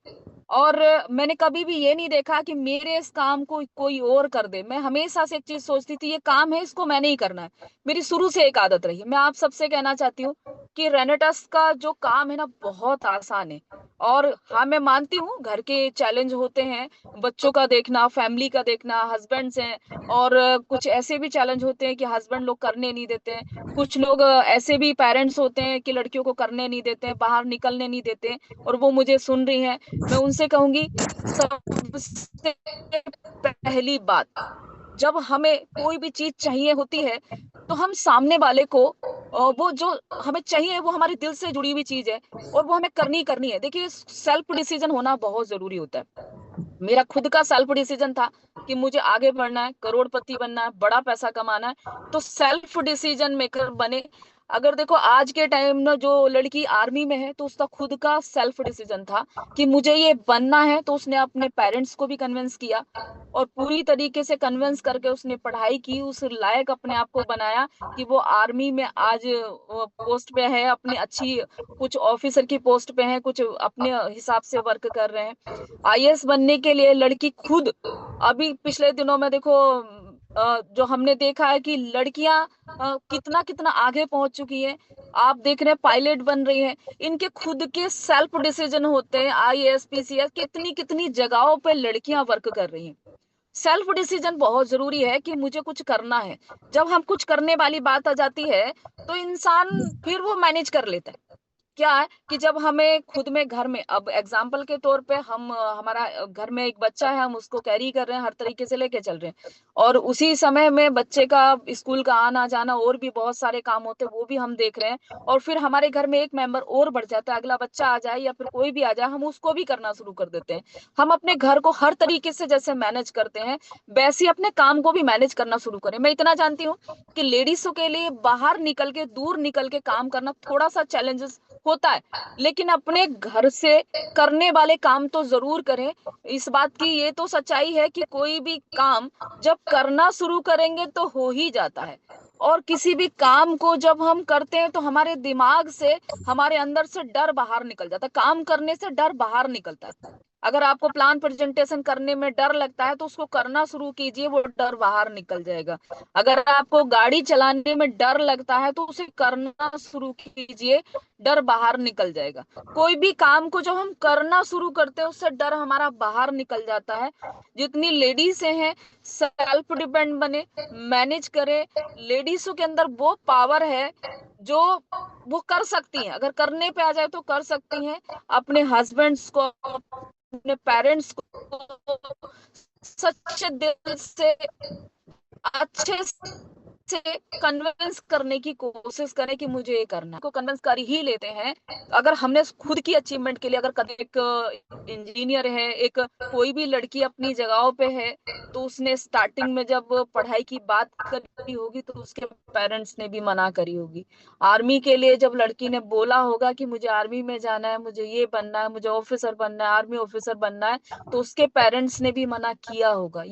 और मैंने कभी भी ये नहीं देखा कि मेरे इस काम को कोई और कर दे। मैं हमेशा से एक चीज सोचती थी, ये काम है, इसको मैंने ही करना है। मेरी शुरू से एक आदत रही है। मैं आप सबसे कहना चाहती हूँ कि रेनेटस का जो काम है ना, बहुत आसान है। और हाँ, मैं मानती हूँ घर के चैलेंज होते हैं, बच्चों का देखना, फैमिली का देखना, हस्बैंड्स हैं, और कुछ ऐसे भी चैलेंज होते हैं कि हस्बैंड लोग करने नहीं देते हैं। कुछ लोग ऐसे भी पेरेंट्स होते हैं कि लड़कियों को करने नहीं देते हैं, बाहर निकलने नहीं देते हैं, और वो मुझे सुन रही हैं। मैं उनसे कहूंगी, सबसे पहली बात, जब हमें कोई भी चीज चाहिए होती है, तो हम सामने वाले को वो जो हमें चाहिए वो हमारे दिल से जुड़ी हुई चीज है, और वो हमें करनी ही करनी है। देखिए, सेल्फ डिसीजन होना बहुत जरूरी होता है। मेरा खुद का सेल्फ डिसीजन था कि मुझे आगे बढ़ना है, करोड़पति बनना है, बड़ा पैसा कमाना है, तो सेल्फ डिसीजन मेकर बने। अगर देखो आज के टाइम में जो लड़की आर्मी में है, तो उसका खुद का सेल्फ डिसीजन था कि मुझे ये बनना है, तो उसने अपने पेरेंट्स को भी कन्विंस किया, और पूरी तरीके से कन्विंस करके उसने पढ़ाई की, उस लायक अपने आप को बनाया कि वो आर्मी में आज पोस्ट पे है, अपनी अच्छी कुछ ऑफिसर की पोस्ट पे है, कुछ अपने हिसाब से वर्क कर रहे हैं। आईएएस बनने के लिए लड़की खुद, अभी पिछले दिनों में देखो, जो हमने देखा है कि लड़कियां कितना कितना आगे पहुंच चुकी हैं। आप देख रहे हैं पायलट बन रही हैं, इनके खुद के सेल्फ डिसीजन होते हैं। आईएएस, पीसीएस, कितनी कितनी जगहों पे लड़कियां वर्क कर रही हैं। सेल्फ डिसीजन बहुत जरूरी है कि मुझे कुछ करना है। जब हम कुछ करने वाली बात आ जाती है, तो इंसान फिर वो मैनेज कर लेता है। क्या है कि जब हमें खुद में घर में, अब एग्जाम्पल के तौर पे हम हमारा घर में एक बच्चा है, हम उसको कैरी कर रहे हैं, हर तरीके से लेके चल रहे हैं, और उसी समय में बच्चे का स्कूल का आना जाना और भी बहुत सारे काम होते हैं, वो भी हम देख रहे हैं। और फिर हमारे घर में एक मेंबर और बढ़ जाता है, अगला बच्चा आ जाए या फिर कोई भी आ जाए, हम उसको भी करना शुरू कर देते हैं। हम अपने घर को हर तरीके से जैसे मैनेज करते हैं, वैसे ही अपने काम को भी मैनेज करना शुरू करें। मैं इतना जानती हूँ कि लेडीजों के लिए बाहर निकल के, दूर निकल के काम करना थोड़ा सा चैलेंजेस होता है, लेकिन अपने घर से करने वाले काम तो जरूर करें। इस बात की ये तो सच्चाई है कि कोई भी काम जब करना शुरू करेंगे तो हो ही जाता है। और किसी भी काम को जब हम करते हैं, तो हमारे दिमाग से, हमारे अंदर से डर बाहर निकल जाता है। काम करने से डर बाहर निकलता है। अगर आपको प्लान प्रेजेंटेशन करने में डर लगता है, तो उसको करना शुरू कीजिए, वो डर बाहर निकल जाएगा। अगर आपको गाड़ी चलाने में डर लगता है, तो उसे करना शुरू कीजिए, डर बाहर निकल जाएगा। कोई भी काम को जब हम करना शुरू करते हैं, उससे डर हमारा बाहर निकल जाता है। जितनी लेडीज हैं, सेल्फ डिपेंड बने, मैनेज करे। लेडीजों के अंदर वो पावर है जो वो कर सकती हैं, अगर करने पे आ जाए तो कर सकती हैं। अपने हस्बैंड्स को, अपने पेरेंट्स को सच्चे दिल से, अच्छे से कन्विंस करने की कोशिश करें कि मुझे ये करना है, को कन्विंस कर ही लेते हैं। अगर हमने खुद की अचीवमेंट के लिए, अगर कभी एक इंजीनियर है, एक कोई भी लड़की अपनी जगहों पे है, तो उसने स्टार्टिंग में जब पढ़ाई की बात करी होगी, तो उसके पेरेंट्स ने भी मना करी होगी। आर्मी के लिए जब लड़की ने बोला होगा कि मुझे आर्मी में जाना है, मुझे ये बनना है, मुझे ऑफिसर बनना है, आर्मी ऑफिसर बनना है, तो उसके पेरेंट्स ने भी मना किया होगा।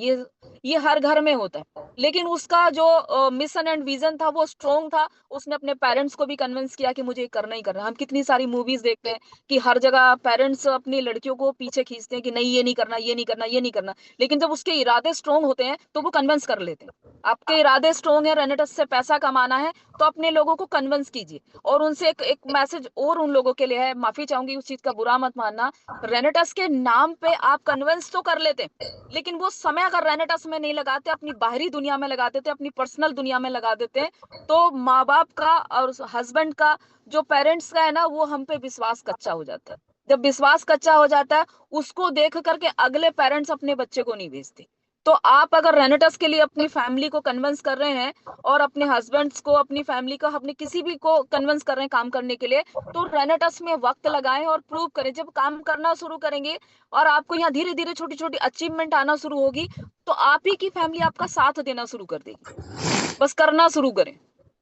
ये हर घर में होता है। लेकिन उसका जो मिशन एंड विजन था, वो स्ट्रोंग था। उसने अपने पेरेंट्स को भी कन्विंस किया कि मुझे करना ही करना है। हम कितनी सारी मूवीज देखते हैं कि हर जगह पेरेंट्स अपनी लड़कियों को पीछे खींचते हैं कि नहीं, ये नहीं करना, ये नहीं करना, ये नहीं करना। लेकिन जब उसके इरादे स्ट्रोंग होते हैं, तो वो कन्विंस कर लेते हैं। आपके इरादे स्ट्रोंग है, रेनेटस से पैसा कमाना है, तो अपने लोगों को कन्विंस कीजिए। और उनसे एक मैसेज और उन लोगों के लिए है, माफी चाहूंगी, उस चीज का बुरा मत मानना। रेनेटस के नाम पे आप कन्विंस तो कर लेते हैं, लेकिन वो समय अगर रेनेटस में नहीं लगाते, अपनी बाहरी दुनिया में लगा देते, अपनी पर्सनल दुनिया में लगा देते हैं, तो माँ बाप का और हस्बैंड का, जो पेरेंट्स का है ना, वो हम पे विश्वास कच्चा हो जाता है। जब विश्वास कच्चा हो जाता है, उसको देख करके अगले पेरेंट्स अपने बच्चे को नहीं भेजते। तो आप अगर रेनेटस के लिए अपनी फैमिली को कन्विंस कर रहे हैं, और अपने हस्बैंड्स को, अपनी फैमिली को, अपने किसी भी को कन्विंस कर रहे हैं काम करने के लिए, तो रेनेटस में वक्त लगाएं और प्रूव करें। जब काम करना शुरू करेंगे और आपको यहाँ धीरे धीरे छोटी छोटी अचीवमेंट आना शुरू होगी, तो आप ही की फैमिली आपका साथ देना शुरू कर देगी। बस करना शुरू करें।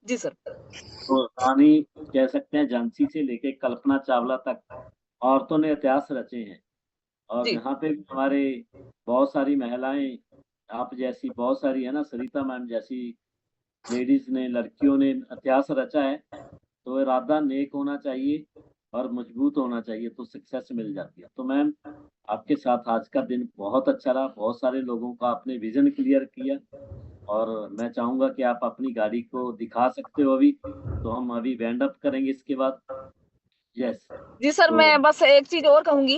जी सर। तो रानी, कह सकते हैं झांसी से लेके कल्पना चावला तक औरतों ने इतिहास रचे हैं। और जी। यहाँ पे भी हमारे बहुत सारी महिलाएं, आप जैसी बहुत सारी है ना, सरिता मैम जैसी लेडीज ने, लड़कियों ने इतिहास रचा है। तो इरादा नेक होना चाहिए, और मजबूत होना चाहिए तो सक्सेस मिल जाती है। तो मैम, आपके साथ आज का दिन बहुत अच्छा रहा, बहुत सारे लोगों का आपने विजन क्लियर किया, और मैं चाहूंगा कि आप अपनी गाड़ी को दिखा सकते हो अभी, तो हम अभी वेंड अप करेंगे इसके बाद। यस। जी सर, तो मैं बस एक चीज और कहूंगी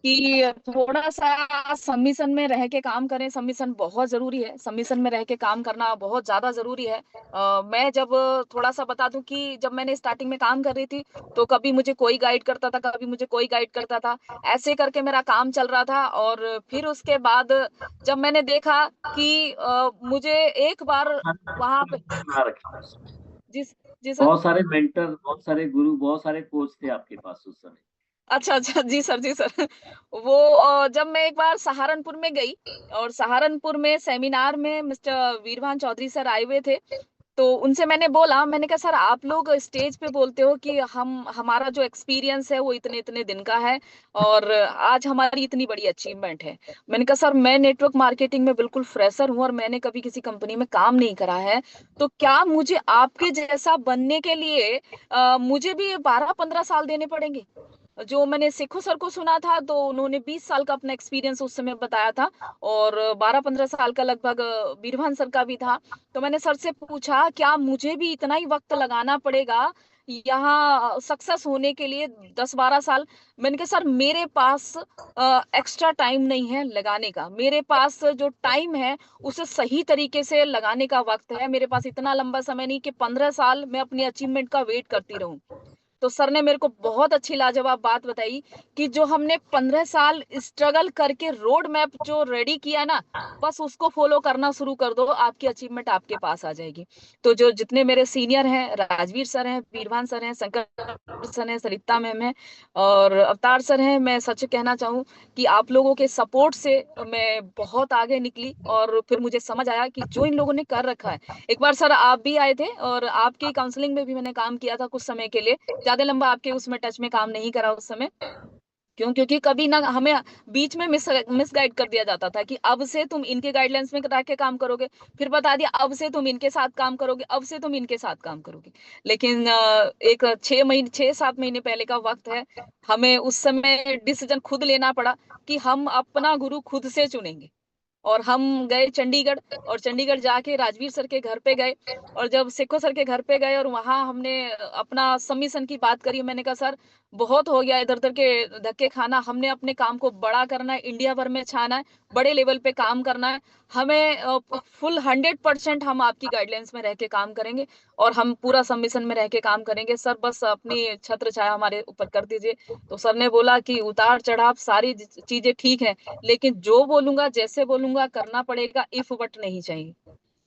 कि थोड़ा सा सबमिशन में रह के काम करें। सबमिशन बहुत जरूरी है, सबमिशन में रह के काम करना बहुत ज्यादा जरूरी है। मैं जब थोड़ा सा बता दूं कि जब मैंने स्टार्टिंग में काम कर रही थी तो कभी मुझे कोई गाइड करता था, कभी मुझे कोई गाइड करता था। ऐसे करके मेरा काम चल रहा था। और फिर उसके बाद जब मैंने देखा कि मुझे एक बार वहां पे ना रखें उस समय। जी जी सर। बहुत सारे मेंटर, बहुत सारे गुरु, बहुत सारे कोच थे आपके पास उस समय। अच्छा अच्छा, जी सर जी सर। वो जब मैं एक बार सहारनपुर में गई और सहारनपुर में सेमिनार में मिस्टर वीरभान चौधरी सर आए हुए थे, तो उनसे मैंने बोला, मैंने कहा सर आप लोग स्टेज पे बोलते हो कि हम हमारा जो एक्सपीरियंस है वो इतने इतने दिन का है और आज हमारी इतनी बड़ी अचीवमेंट है। मैंने कहा सर मैं नेटवर्क मार्केटिंग में बिल्कुल फ्रेशर हूँ और मैंने कभी किसी कंपनी में काम नहीं करा है। तो क्या मुझे आपके जैसा बनने के लिए मुझे भी 12-15 साल देने पड़ेंगे? जो मैंने सेखो सर को सुना था तो उन्होंने 20 साल का अपना एक्सपीरियंस उस समय बताया था और 12-15 साल का लगभग बीरभान सर का भी था। तो मैंने सर से पूछा क्या मुझे भी इतना ही वक्त लगाना पड़ेगा यहाँ सक्सेस होने के लिए, 10-12 साल? मैंने कहा सर मेरे पास एक्स्ट्रा टाइम नहीं है लगाने का, मेरे पास जो टाइम है उसे सही तरीके से लगाने का वक्त है। मेरे पास इतना लंबा समय नहीं कि 15 साल मैं अपनी अचीवमेंट का वेट करती रहूं। तो सर ने मेरे को बहुत अच्छी लाजवाब बात बताई कि जो हमने 15 साल स्ट्रगल करके रोड मैप जो रेडी किया ना, बस उसको फॉलो करना शुरू कर दो, आपकी अचीवमेंट आपके पास आ जाएगी। तो जो जितने मेरे सीनियर हैं, राजवीर सर हैं, वीरभान सर हैं, शंकर सर हैं, सरिता मैम है और अवतार सर हैं, मैं सच कहना चाहूँ कि आप लोगों के सपोर्ट से मैं बहुत आगे निकली और फिर मुझे समझ आया कि जो इन लोगों ने कर रखा है। एक बार सर आप भी आए थे और आपकी काउंसलिंग में भी मैंने काम किया था कुछ समय के लिए। ज्यादा लंबा आपके उसमें टच में काम नहीं करा उस समय। क्यों? क्योंकि कभी ना हमें बीच में मिस गाइड कर दिया जाता था कि अब से तुम इनके गाइडलाइंस में रह के काम करोगे, फिर बता दिया अब से तुम इनके साथ काम करोगे, अब से तुम इनके साथ काम करोगे। लेकिन एक 6 महीने 6-7 महीने पहले का वक्त है, हमें उस समय डिसीजन खुद लेना पड़ा कि हम अपना गुरु खुद से चुनेंगे। और हम गए चंडीगढ़ और चंडीगढ़ जाके राजवीर सर के घर पे गए। और जब सेखो सर के घर पे गए और वहां हमने अपना सबमिशन की बात करी, मैंने कहा सर बहुत हो गया इधर उधर के धक्के खाना, हमने अपने काम को बड़ा करना है, इंडिया भर में छाना है, बड़े लेवल पे काम करना है। हमें फुल 100% हम आपकी गाइडलाइंस में रह के काम करेंगे और हम पूरा सबमिशन में रह के काम करेंगे सर, बस अपनी छत्र छाया हमारे ऊपर कर दीजिए। तो सर ने बोला कि उतार चढ़ाव सारी चीजें ठीक है, लेकिन जो बोलूंगा जैसे बोलूंगा करना पड़ेगा, इफ बट नहीं चाहिए।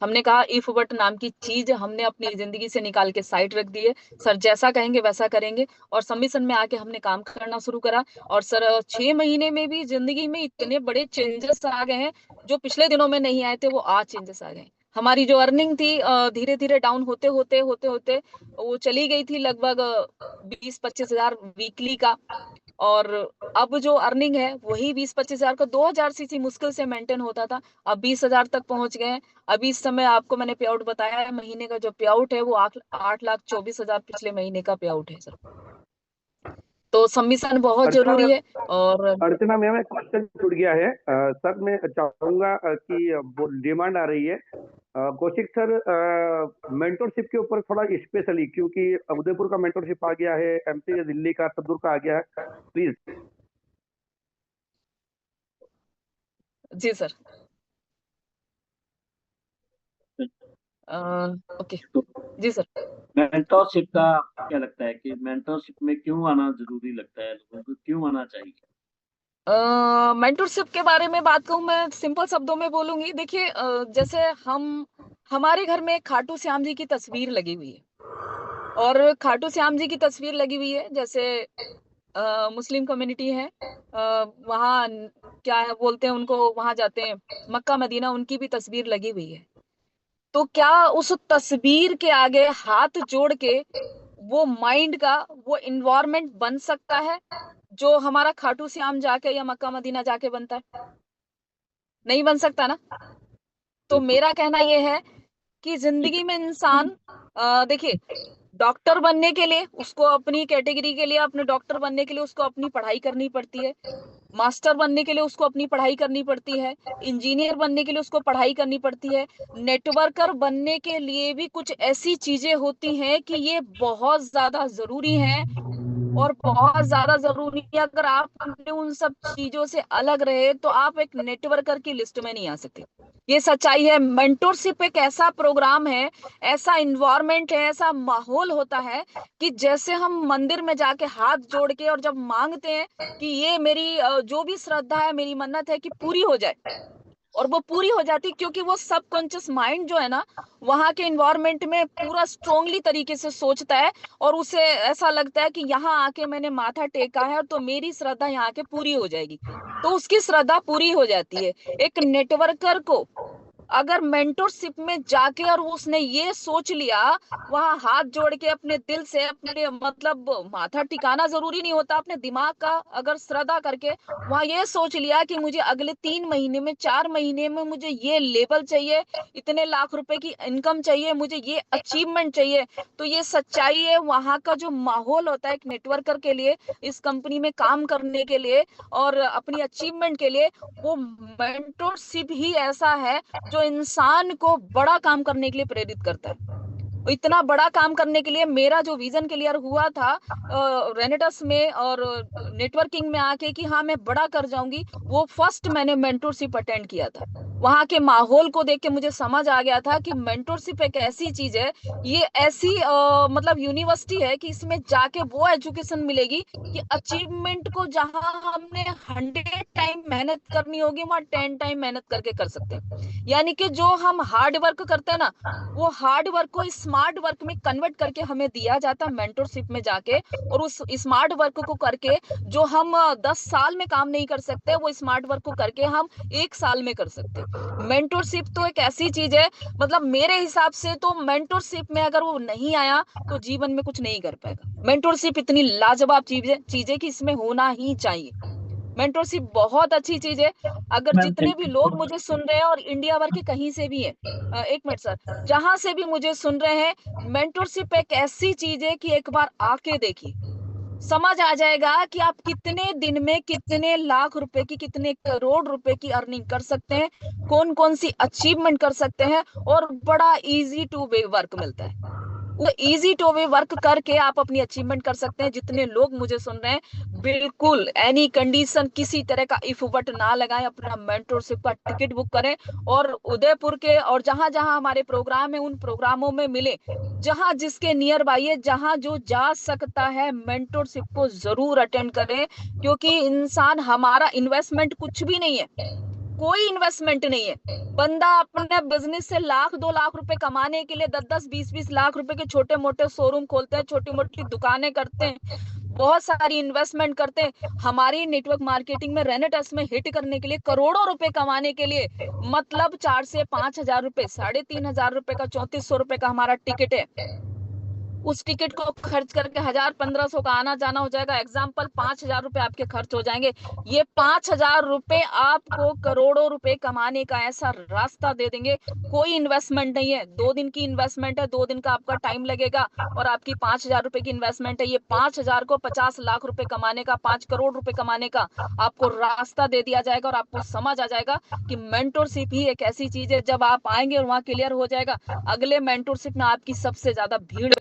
हमने कहा इफ बट नाम की चीज हमने अपनी जिंदगी से निकाल के साइड रख दी है। सर जैसा कहेंगे वैसा करेंगे। और सबमिशन में आके हमने काम करना शुरू करा और सर 6 महीने में भी जिंदगी में इतने बड़े चेंजेस आ गए हैं जो पिछले दिनों में नहीं आए थे, वो आज चेंजेस आ गए हैं। हमारी जो अर्निंग थी धीरे धीरे डाउन होते होते होते होते वो चली गई थी लगभग 20-25 हजार वीकली का। और अब जो अर्निंग है वही 20-25 हजार का, 2,000 सीसी मुश्किल से मेंटेन होता था, अब 20 हजार तक पहुंच गए हैं। अभी इस समय आपको मैंने पे आउट बताया है, महीने का जो पे आउट है वो 8,24,000 पिछले महीने का पे आउट है सर। तो सबमिशन बहुत अर्चना जरूरी मैम, है। और अर्चना मैम एक क्वेश्चन छूट गया है। सर मैं चाहूंगा कि वो डिमांड आ रही है कौशिक सर, मेंटरशिप के ऊपर थोड़ा स्पेशली, क्योंकि उदयपुर का मेंटरशिप आ गया है, एमपी का, दिल्ली का, तंदूर का आ गया है, प्लीज। Ji sir. ओके। तो जी सर। मेंटरशिप का आपको क्या लगता है कि मेंटरशिप में क्यों आना जरूरी लगता है, लोगों को क्यों आना चाहिए? मेंटरशिप के बारे में बात कहूँ, मैं सिंपल शब्दों में बोलूंगी। देखिए जैसे हम हमारे घर में खाटू श्याम जी की तस्वीर लगी हुई है और खाटू श्याम जी की तस्वीर लगी हुई है, जैसे मुस्लिम कम्युनिटी है वहाँ क्या है बोलते हैं उनको, वहां जाते हैं मक्का मदीना, उनकी भी तस्वीर लगी हुई है। तो क्या उस तस्वीर के आगे हाथ जोड़ के वो माइंड का वो इन्वायरमेंट बन सकता है जो हमारा खाटू श्याम जाके या मक्का मदीना जाके बनता है? नहीं बन सकता ना। तो बिल्कुल। मेरा कहना यह है कि जिंदगी में इंसान देखिए डॉक्टर बनने के लिए उसको अपनी कैटेगरी के लिए, अपने डॉक्टर बनने के लिए उसको अपनी पढ़ाई करनी पड़ती है, मास्टर बनने के लिए उसको अपनी पढ़ाई करनी पड़ती है, इंजीनियर बनने के लिए उसको पढ़ाई करनी पड़ती है, नेटवर्कर बनने के लिए भी कुछ ऐसी चीजें होती हैं कि ये बहुत ज्यादा जरूरी है और बहुत ज्यादा जरूरी है। अगर आप उन सब चीजों से अलग रहे तो आप एक नेटवर्कर की लिस्ट में नहीं आ सकते। ये सच्चाई है। मेंटोरशिप एक ऐसा प्रोग्राम है, ऐसा इन्वायरमेंट है, ऐसा माहौल होता है कि जैसे हम मंदिर में जाके हाथ जोड़ के और जब मांगते हैं कि ये मेरी जो भी श्रद्धा है, मेरी मन्नत है कि पूरी हो जाए, और वो पूरी हो जाती, क्योंकि वो सबकॉन्शियस माइंड जो है ना वहां के इन्वायरमेंट में पूरा स्ट्रोंगली तरीके से सोचता है और उसे ऐसा लगता है कि यहाँ आके मैंने माथा टेका है तो मेरी श्रद्धा यहाँ आके पूरी हो जाएगी, तो उसकी श्रद्धा पूरी हो जाती है। एक नेटवर्कर को अगर मेंटरशिप में जाके और उसने ये सोच लिया, वहां हाथ जोड़ के अपने दिल से, अपने मतलब माथा टिकाना जरूरी नहीं होता, अपने दिमाग का अगर श्रद्धा करके वहां ये सोच लिया कि मुझे अगले 3 महीने में, 4 महीने में मुझे ये लेवल चाहिए, इतने लाख रुपए की इनकम चाहिए, मुझे ये अचीवमेंट चाहिए, तो ये सच्चाई है। वहां का जो माहौल होता है एक नेटवर्कर के लिए, इस कंपनी में काम करने के लिए और अपनी अचीवमेंट के लिए, वो मेंटरशिप ही ऐसा है जो इंसान को बड़ा काम करने के लिए प्रेरित करता है। इतना बड़ा काम करने के लिए मेरा जो विजन क्लियर हुआ था रेनेटस में और नेटवर्किंग में आके कि हाँ मैं बड़ा कर जाऊंगी, वो फर्स्ट मैंने मेंटरशिप अटेंड किया था। वहां के माहौल को देख के मुझे समझ आ गया था कि मेंटरशिप एक ऐसी चीज है, ये ऐसी मतलब यूनिवर्सिटी है कि इसमें जाके वो एजुकेशन मिलेगी कि अचीवमेंट को जहां हमने 100 टाइम मेहनत करनी होगी वहां 10 टाइम मेहनत करके कर सकते हैं। यानी कि जो हम हार्ड वर्क करते हैं ना, वो हार्ड वर्क को स्मार्ट वर्क में कन्वर्ट करके हमें दिया जाता है मेंटरशिप में जाके, और उस स्मार्ट वर्क को करके जो हम 10 साल में काम नहीं कर सकते, वो स्मार्ट वर्क को करके हम 1 साल में कर सकते। मेंटरशिप तो एक ऐसी चीज है, मतलब मेरे हिसाब से तो मेंटरशिप में अगर वो नहीं आया तो जीवन में कुछ नहीं कर पाएगा। मेंटरशिप इतनी लाजवाब चीज है कि इसमें होना ही चाहिए। मेंटरशिप बहुत अच्छी चीज है। अगर मैम जितने भी लोग मुझे सुन रहे हैं और इंडिया भर के कहीं से भी है, एक मिनट सर, जहां से भी मुझे सुन रहे हैं, मेंटरशिप एक ऐसी चीज है कि एक बार आके देखिए, समझ आ जाएगा कि आप कितने दिन में कितने लाख रुपए की, कितने करोड़ रुपए की अर्निंग कर सकते हैं, कौन कौन सी अचीवमेंट कर सकते हैं, और बड़ा इजी टू वे वर्क मिलता है। वो इजी टू वे वर्क करके आप अपनी अचीवमेंट कर सकते हैं। जितने लोग मुझे सुन रहे हैं, बिल्कुल एनी कंडीशन, किसी तरह का इफ बट ना लगाएं, अपना मेंटरशिप का टिकट बुक करें और उदयपुर के और जहां जहां हमारे प्रोग्राम है उन प्रोग्रामों में मिले, जहां जिसके नियर बाई है, जहां जो जा सकता है, मेंटरशिप को जरूर अटेंड करें। क्योंकि इंसान, हमारा इन्वेस्टमेंट कुछ भी नहीं है, कोई इन्वेस्टमेंट नहीं है। बंदा अपने बिजनेस से 1-2 लाख रुपए कमाने के लिए 10-10 20-20 लाख रुपए के छोटे मोटे शोरूम खोलते हैं, छोटी मोटी दुकानें करते हैं, बहुत सारी इन्वेस्टमेंट करते हैं। हमारी नेटवर्क मार्केटिंग में, रेनेटस में हिट करने के लिए, करोड़ों रुपए कमाने के लिए, मतलब 4 से 5 हजार रुपए, 3,500 रुपए का, 3,400 रुपए का हमारा टिकट है। उस टिकट को खर्च करके 1,000-1,500 का आना जाना हो जाएगा। एग्जाम्पल 5,000 रुपए आपके खर्च हो जाएंगे। ये 5,000 रुपए आपको करोड़ों रुपए कमाने का ऐसा रास्ता दे देंगे। कोई इन्वेस्टमेंट नहीं है, 2 दिन की इन्वेस्टमेंट है, 2 दिन का आपका टाइम लगेगा और आपकी 5,000 रुपए की इन्वेस्टमेंट है। ये 5,000 को 50 लाख रुपए कमाने का, 5 करोड़ रुपए कमाने का आपको रास्ता दे दिया जाएगा और आपको समझ आ जाएगा कि मेंटरशिप ही एक ऐसी चीज है, जब आप आएंगे और वहां क्लियर हो जाएगा, अगले मेंटरशिप में आपकी सबसे ज्यादा भीड़।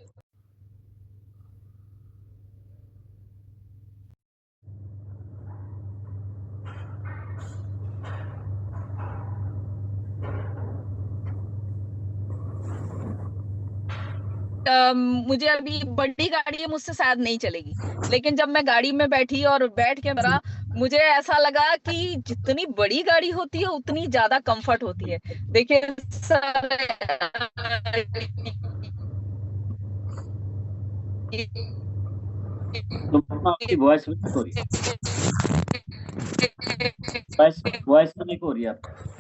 मुझे अभी बड़ी गाड़ी है, मुझसे शायद नहीं चलेगी, लेकिन जब मैं गाड़ी में बैठी और बैठ के मेरा, मुझे ऐसा लगा कि जितनी बड़ी गाड़ी होती है उतनी ज्यादा कंफर्ट होती है। देखिए सर, तो आपकी वॉइस ब्रेक हो रही है, वॉइस वॉइस ब्रेक हो रही है आपकी।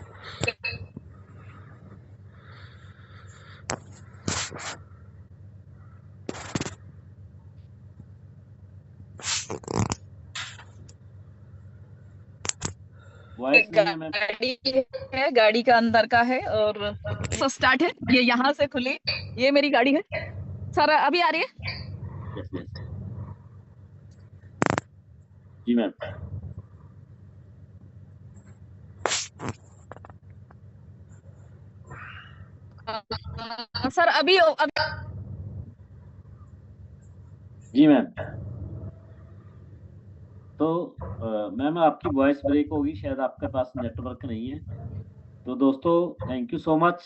वॉइस नहीं है मैम। गाड़ी है, गाड़ी का अंदर का है और स्टार्ट है, ये यहाँ से खुली, ये मेरी गाड़ी है सर अभी आ रही है? यस यस जी मैम। सर अभी जी मैम। तो मैम आपकी वॉइस ब्रेक होगी, शायद आपके पास नेटवर्क नहीं है। तो दोस्तों थैंक यू सो मच।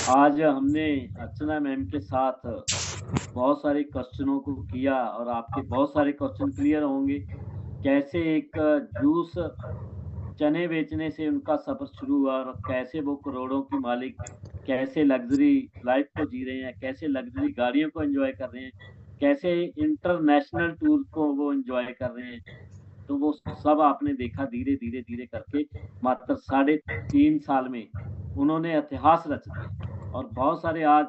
आज हमने अर्चना मैम के साथ बहुत सारे क्वेश्चनों को किया और आपके बहुत सारे क्वेश्चन क्लियर होंगे। कैसे एक जूस चने बेचने से उनका सफर शुरू हुआ और कैसे वो करोड़ों की मालिक, कैसे लग्जरी लाइफ को जी रहे हैं, कैसे लग्जरी गाड़ियों को एंजॉय कर रहे हैं, कैसे इंटरनेशनल टूर को वो एंजॉय कर रहे हैं। तो वो सब आपने देखा धीरे धीरे धीरे करके मात्र 3.5 साल में उन्होंने इतिहास रच दिया। और बहुत सारे आज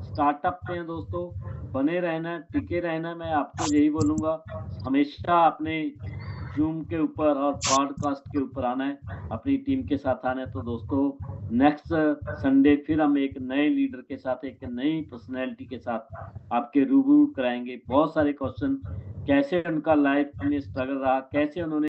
स्टार्टअप पे हैं दोस्तों, बने रहना, टिके रहना। मैं आपको यही बोलूंगा, हमेशा अपने जूम के ऊपर और पॉडकास्ट के ऊपर आना है, अपनी टीम के साथ आना है। तो दोस्तों नेक्स्ट संडे फिर हम एक नए लीडर के साथ, एक नई पर्सनैलिटी के साथ आपके रूबरू कराएंगे। बहुत सारे क्वेश्चन, कैसे उनका लाइफ में स्ट्रगल रहा, कैसे उन्होंने